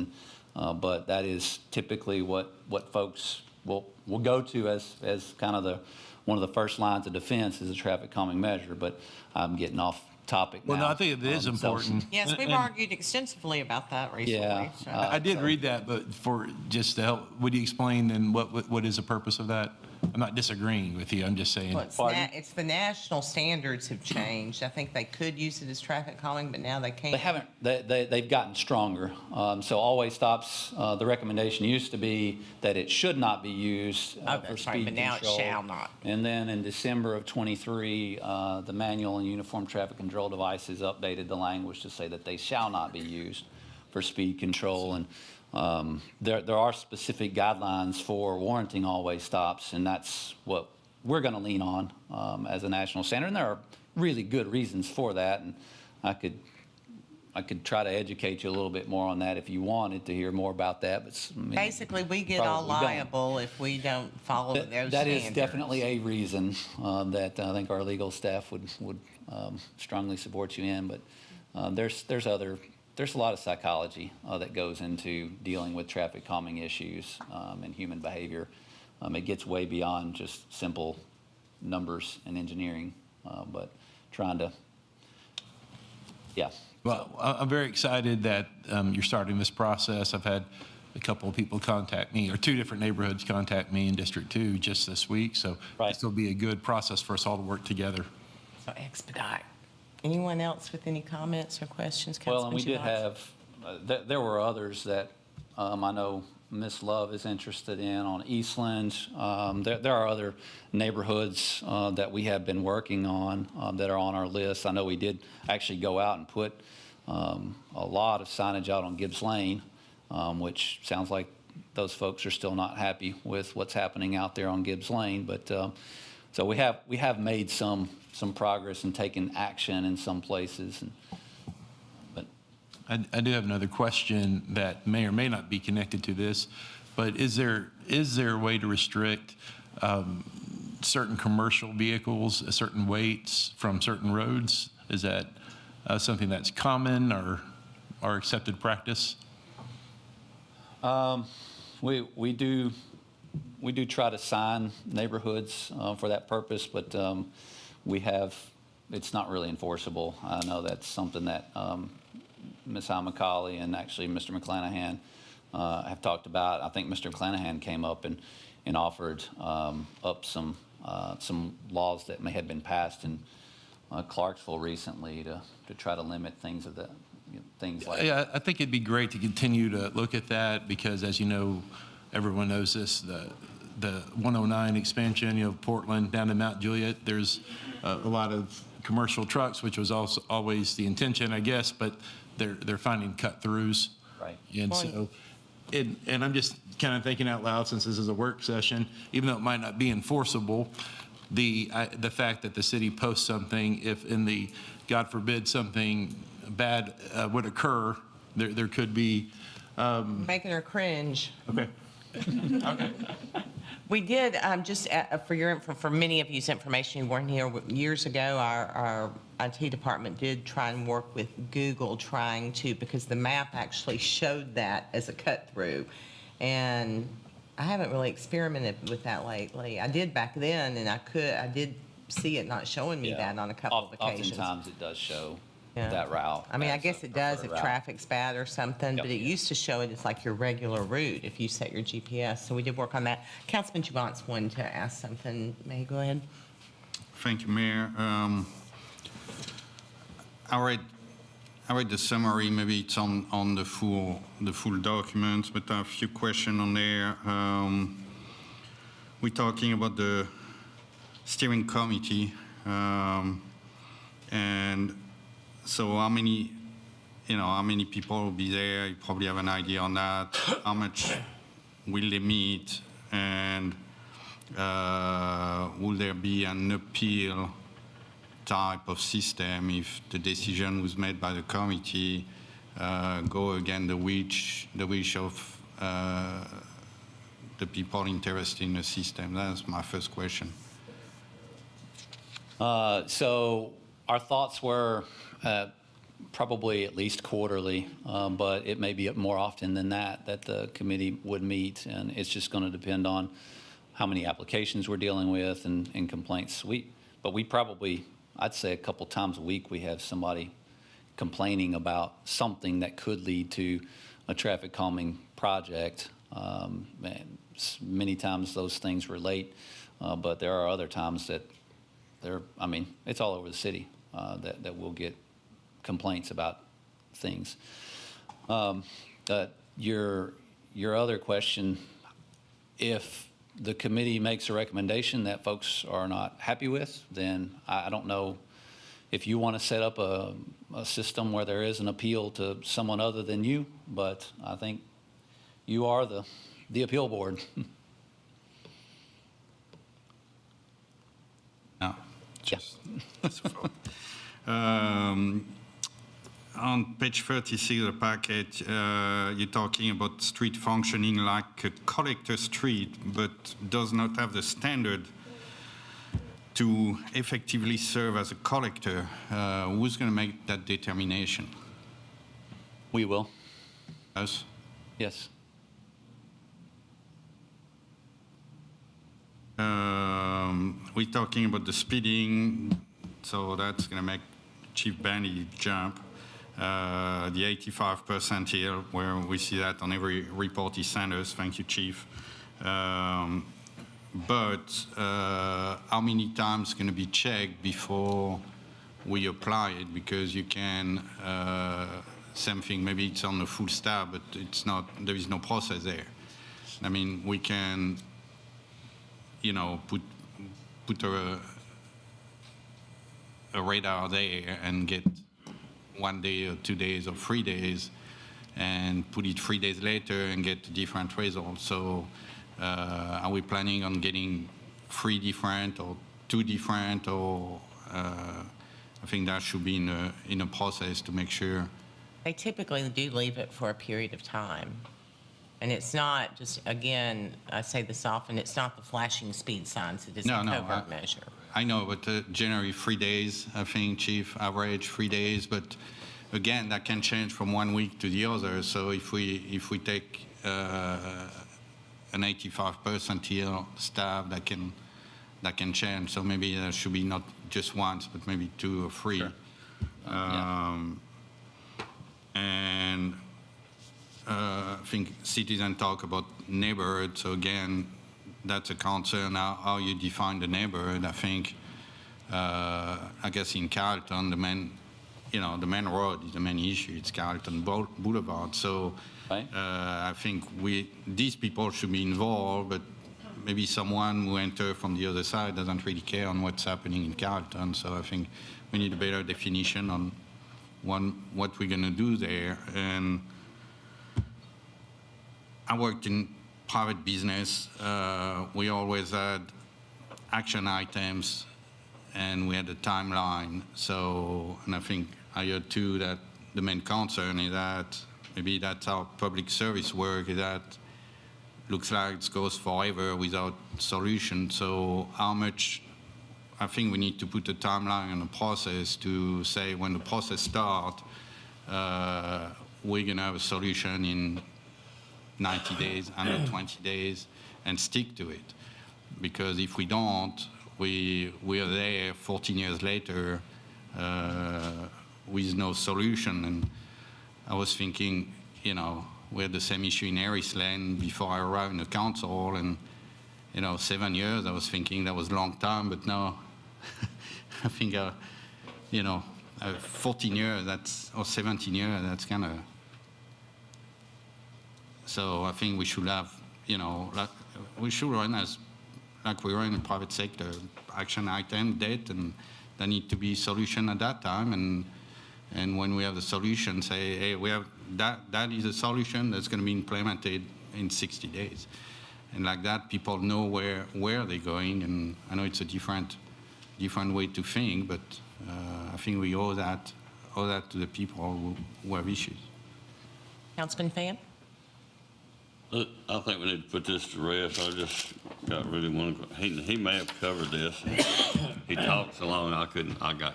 but that is typically what folks will go to as kind of one of the first lines of defense is a traffic calming measure. But I'm getting off topic now. Well, no, I think it is important. Yes, we've And- argued extensively about that recently. Yeah, so- I did read that, but for just to help, would you explain then what is the purpose of that? I'm not disagreeing with you, I'm just saying. Well, it's the national standards have changed. I think they could use it as traffic calming, but now they can't. They haven't, they've gotten stronger. So always stops, the recommendation used to be that it should not be used Oh, for that's right, speed but now it control. shall not. And then in December of '23, the manual and uniform traffic control devices updated the language to say that they shall not be used for speed control. And there are specific guidelines for warranting always stops, and that's what we're going to lean on as a national standard. And there are really good reasons for that, and I could try to educate you a little bit more on that if you wanted to hear more about that. But Basically, we get all probably don't. liable if we don't follow those standards. That is definitely a reason that I think our legal staff would strongly support you in. But there's a lot of psychology that goes into dealing with traffic calming issues and human behavior. It gets way beyond just simple numbers and engineering, but trying to, yeah. Well, I'm very excited that you're starting this process. I've had a couple of people contact me, or two different neighborhoods contact me in District 2 just this week. So this will be a good process for us all to work together. So expedite. Anyone else with any comments or questions? Well, and we Councilman did Shabazz? have, there were others that I know Ms. Love is interested in on Eastland. There are other neighborhoods that we have been working on that are on our list. I know we did actually go out and put a lot of signage out on Gibbs Lane, which sounds like those folks are still not happy with what's happening out there on Gibbs Lane. But so we have made some progress and taken action in some places. But I do have another question that may or may not be connected to this, but is there a way to restrict certain commercial vehicles, certain weights from certain roads? Is that something that's common or accepted practice? we do try to sign neighborhoods for that purpose, but it's not really enforceable. I know that's something that Ms. Macaulay and actually Mr. McClanahan have talked about. I think Mr. McClanahan came up and offered up some laws that may have been passed in Clarksville recently to try to limit things like Yeah, I think it'd be great to continue to look at that because, as you know, everyone knows this, the 109 expansion, Portland down to Mount Juliet, there's a lot of commercial trucks, which was also always the intention, I guess, but they're finding cut-throughs. Right. And so, and I'm just kind of thinking out loud since this is a work session, even though it might not be enforceable, the fact that the city posts something, if in the, God forbid, something bad would occur, there could be. Making her cringe. Okay. Okay. We did, just for many of you's information who weren't here, years ago, our IT department did try and work with Google because the map actually showed that as a cut through. And I haven't really experimented with that lately. I did back then, and I did see it not showing me that on a couple of occasions. Oftentimes it does show Yeah. that route. I mean, I as guess a it does preferred if route. traffic's bad or something, but Yep. it used to show it as like your regular route if you set your GPS. So we did work on that. Councilman Javant's wanted to ask something. May I go ahead? Thank you, Mayor. I read the summary. Maybe it's on the full document, but I have a few questions on there. We're talking about the steering committee, and so how many people will be there? You probably have an idea on that. How much will they meet, and will there be an appeal type of system if the decision was made by the committee go against the wish of the people interested in the system? That's my first question. So our thoughts were probably at least quarterly, but it may be more often than that the committee would meet, and it's just going to depend on how many applications we're dealing with and complaints. But we probably, I'd say a couple times a week, we have somebody complaining about something that could lead to a traffic calming project. And many times those things relate, but there are other times that it's all over the city that we'll get complaints about things. Your other question, if the committee makes a recommendation that folks are not happy with, then I don't know if you want to set up a system where there is an appeal to someone other than you, but I think you are the appeal board. No, just on page 36 of the package, you're talking about street functioning like a collector street, but does not have the standard to effectively serve as a collector. Who's going to make that determination? We will. Us? Yes. We're talking about the speeding, so that's going to make Chief Bandy jump. The 85% here, where we see that on every report he sends us. Thank you, Chief. But how many times going to be checked before we apply it? Because you can, something, maybe it's on the full staff, but it's not, there is no process there. I mean, we can, put a radar there and get 1 day or 2 days or 3 days and put it 3 days later and get different results. So are we planning on getting 3 different or 2 different, or I think that should be in a process to make sure. They typically do leave it for a period of time. And it's not just, again, I say this often, it's not the flashing speed signs, it is a covert measure. I know, but generally 3 days, I think, Chief, average 3 days. But again, that can change from 1 week to the other. So if we take an 85% here staff, that can change. So maybe there should be not just once, but maybe 2 or 3. Sure. And I think citizens talk about neighborhood. So again, that's a concern, how you define the neighborhood. I think, I guess in Carlton, the main road is the main issue. It's Carlton Boulevard. So Right. I think these people should be involved, but maybe someone who enters from the other side doesn't really care on what's happening in Carlton. So I think we need a better definition on what we're going to do there. And I worked in private business. We always had action items, and we had a timeline. So, and I think I heard too that the main concern is that maybe that's how public service work, is that looks like it goes forever without solution. So how much, I think we need to put a timeline on the process to say when the process starts, we're going to have a solution in 90 days, 120 days, and stick to it. Because if we don't, we are there 14 years later with no solution. And I was thinking, you know, we had the same issue in Harris Lane before I arrived in the council, and, you know, 7 years, I was thinking that was a long time, but now I think, you know, 14 years, or 17 years, that's kind of, so I think we should have, you know, like, we should run like we run in the private sector, action item, date, and there need to be solution at that time, and when we have the solution, say, hey, we have that is a solution that's going to be implemented in 60 days. And like that, people know where they're going, and I know it's a different way to think, but I think we owe that to the people who have issues. Councilman Pham? I think we need to put this to rest. I just got really one. He may have covered this. He talked so long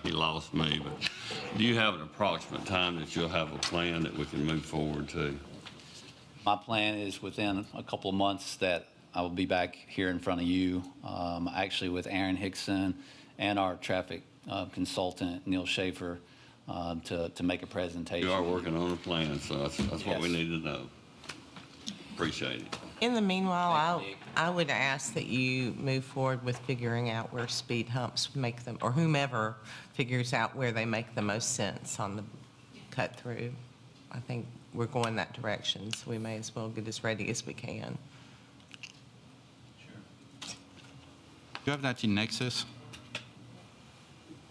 he lost me. But do you have an approximate time that you'll have a plan that we can move forward to? My plan is within a couple of months that I will be back here in front of you, actually with Aaron Hickson and our traffic consultant, Neil Schaefer, to make a presentation. You are working on a plan, so that's what we need to know. Appreciate it. In the meanwhile, I would ask that you move forward with figuring out where speed humps make them, or whomever figures out where they make the most sense on the cut through. I think we're going that direction, so we may as well get as ready as we can. Do you have that in Nexus?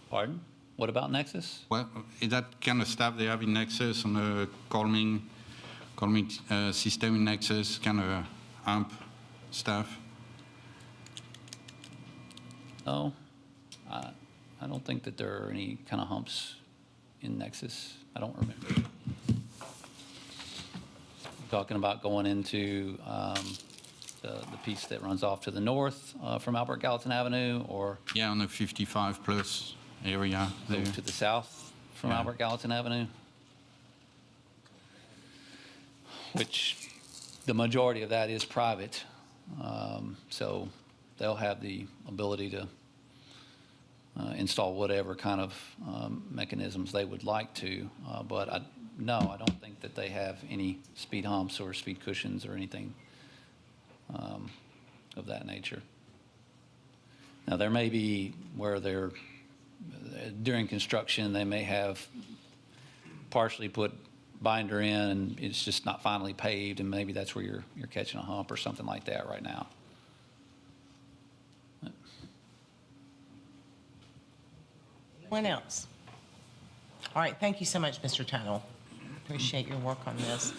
Pardon? What about Nexus? Well, is that kind of stuff they have in Nexus on the calming system in Nexus, kind of amp stuff? No, I don't think that there are any kind of humps in Nexus. I don't remember. Talking about going into the piece that runs off to the north from Albert Gallatin Avenue, or Yeah, on the 55 plus area there. to the south from Yeah. Albert Gallatin Avenue, which the majority of that is private. So they'll have the ability to install whatever kind of mechanisms they would like to. But no, I don't think that they have any speed humps or speed cushions or anything of that nature. Now, there may be where they're, during construction, they may have partially put binder in and it's just not finally paved, and maybe that's where you're catching a hump or something like that right now. Anyone else? All right, thank you so much, Mr. Tunnell. Appreciate your work on this.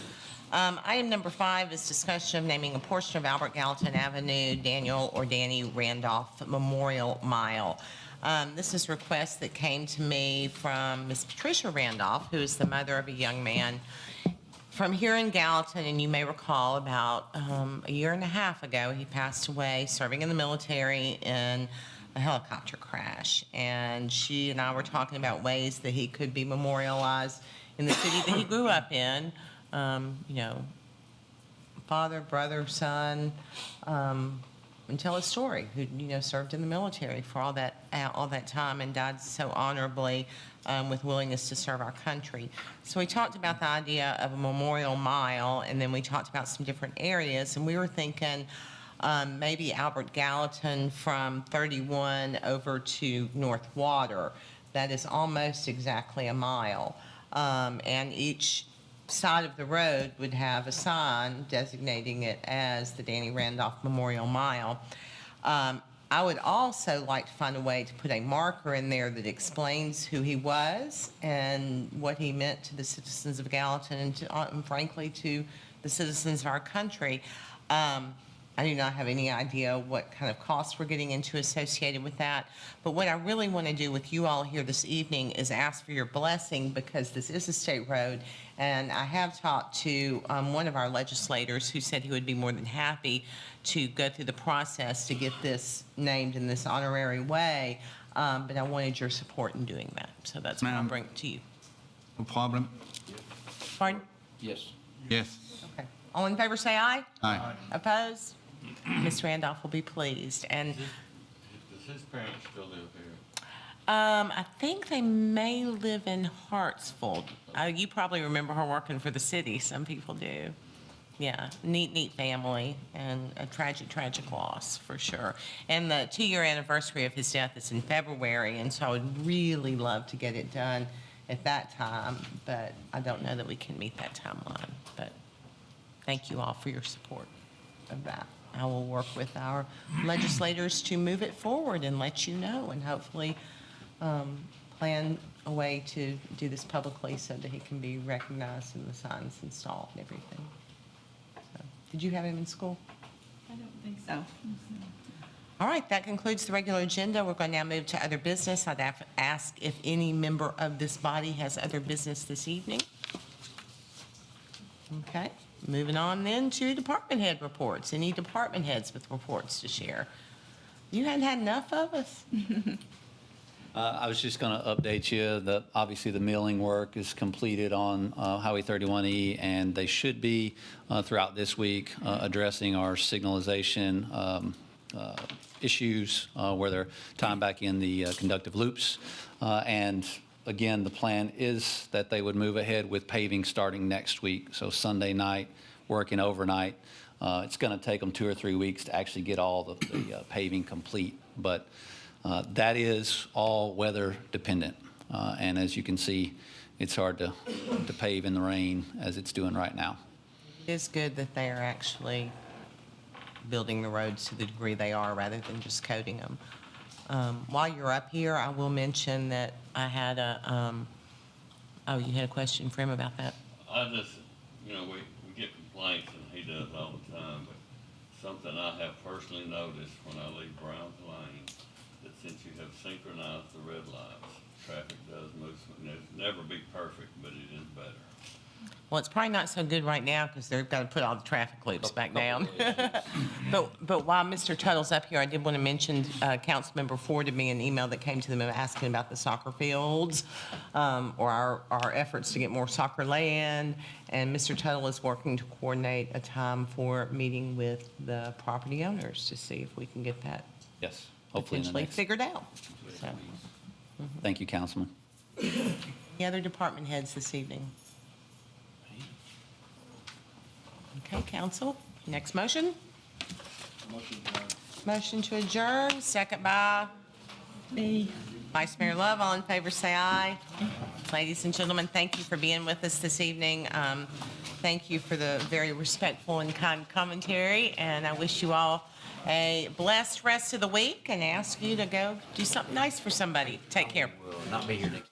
Item number 5 is discussion of naming a portion of Albert Gallatin Avenue, Daniel or Danny Randolph Memorial Mile. This is a request that came to me from Ms. Patricia Randolph, who is the mother of a young man from here in Gallatin, and you may recall about a year and a half ago, he passed away serving in the military in a helicopter crash. And she and I were talking about ways that he could be memorialized in the city that he grew up in. You know, father, brother, son, and tell his story, who, you know, served in the military for all that time and died so honorably with willingness to serve our country. So we talked about the idea of a memorial mile, and then we talked about some different areas, and we were thinking maybe Albert Gallatin from 31 over to North Water. That is almost exactly a mile. And each side of the road would have a sign designating it as the Danny Randolph Memorial Mile. I would also like to find a way to put a marker in there that explains who he was and what he meant to the citizens of Gallatin and, and frankly, to the citizens of our country. I do not have any idea what kind of costs we're getting into associated with that. But what I really want to do with you all here this evening is ask for your blessing, because this is a state road. And I have talked to one of our legislators who said he would be more than happy to go through the process to get this named in this honorary way. But I wanted your support in doing that. So that's why I'll bring it to you. No problem. Pardon? Yes. Yes. Okay. All in favor, say aye. Aye. Opposed? Ms. Randolph will be pleased. And Does his parents still live here? I think they may live in Hartsville. You probably remember her working for the city. Some people do. Yeah, neat family, and a tragic loss, for sure. And the 2-year anniversary of his death is in February, and so I would really love to get it done at that time, but I don't know that we can meet that timeline. But thank you all for your support of that. I will work with our legislators to move it forward and let you know, and hopefully plan a way to do this publicly so that he can be recognized and the signs installed and everything. So, did you have him in school? I don't think so. All right, that concludes the regular agenda. We're going to now move to other business. I'd ask if any member of this body has other business this evening. Okay, moving on then to department head reports. Any department heads with reports to share? You hadn't had enough of us? I was just going to update you that obviously the milling work is completed on Highway 31E, and they should be throughout this week addressing our signalization issues where they're tying back in the conductive loops. And again, the plan is that they would move ahead with paving starting next week. So Sunday night, working overnight. It's going to take them 2 or 3 weeks to actually get all the paving complete. But that is all weather dependent. And as you can see, it's hard to pave in the rain as it's doing right now. It is good that they are actually building the roads to the degree they are rather than just coating them. While you're up here, I will mention that I had oh, you had a question for him about that? I just, we get complaints, and he does all the time, but something I have personally noticed when I leave Browns Lane, that since you have synchronized the red lights, traffic does move. It'll never be perfect, but it is better. Well, it's probably not so good right now because they've got to put all the traffic loops back down. But while Mr. Tuttle's up here, I did want to mention Councilmember forwarded me an email that came to them asking about the soccer fields or our efforts to get more soccer land. And Mr. Tuttle is working to coordinate a time for meeting with the property owners to see if we can get that Yes, hopefully in the potentially next. figured out. So, Thank you, Councilman. any other department heads this evening? Okay, council, next motion? Motion to adjourn, second by? Me. Vice Mayor Love, all in favor, say aye. Ladies and gentlemen, thank you for being with us this evening. Thank you for the very respectful and kind commentary, and I wish you all a blessed rest of the week and ask you to go do something nice for somebody. Take care. Will not be here next.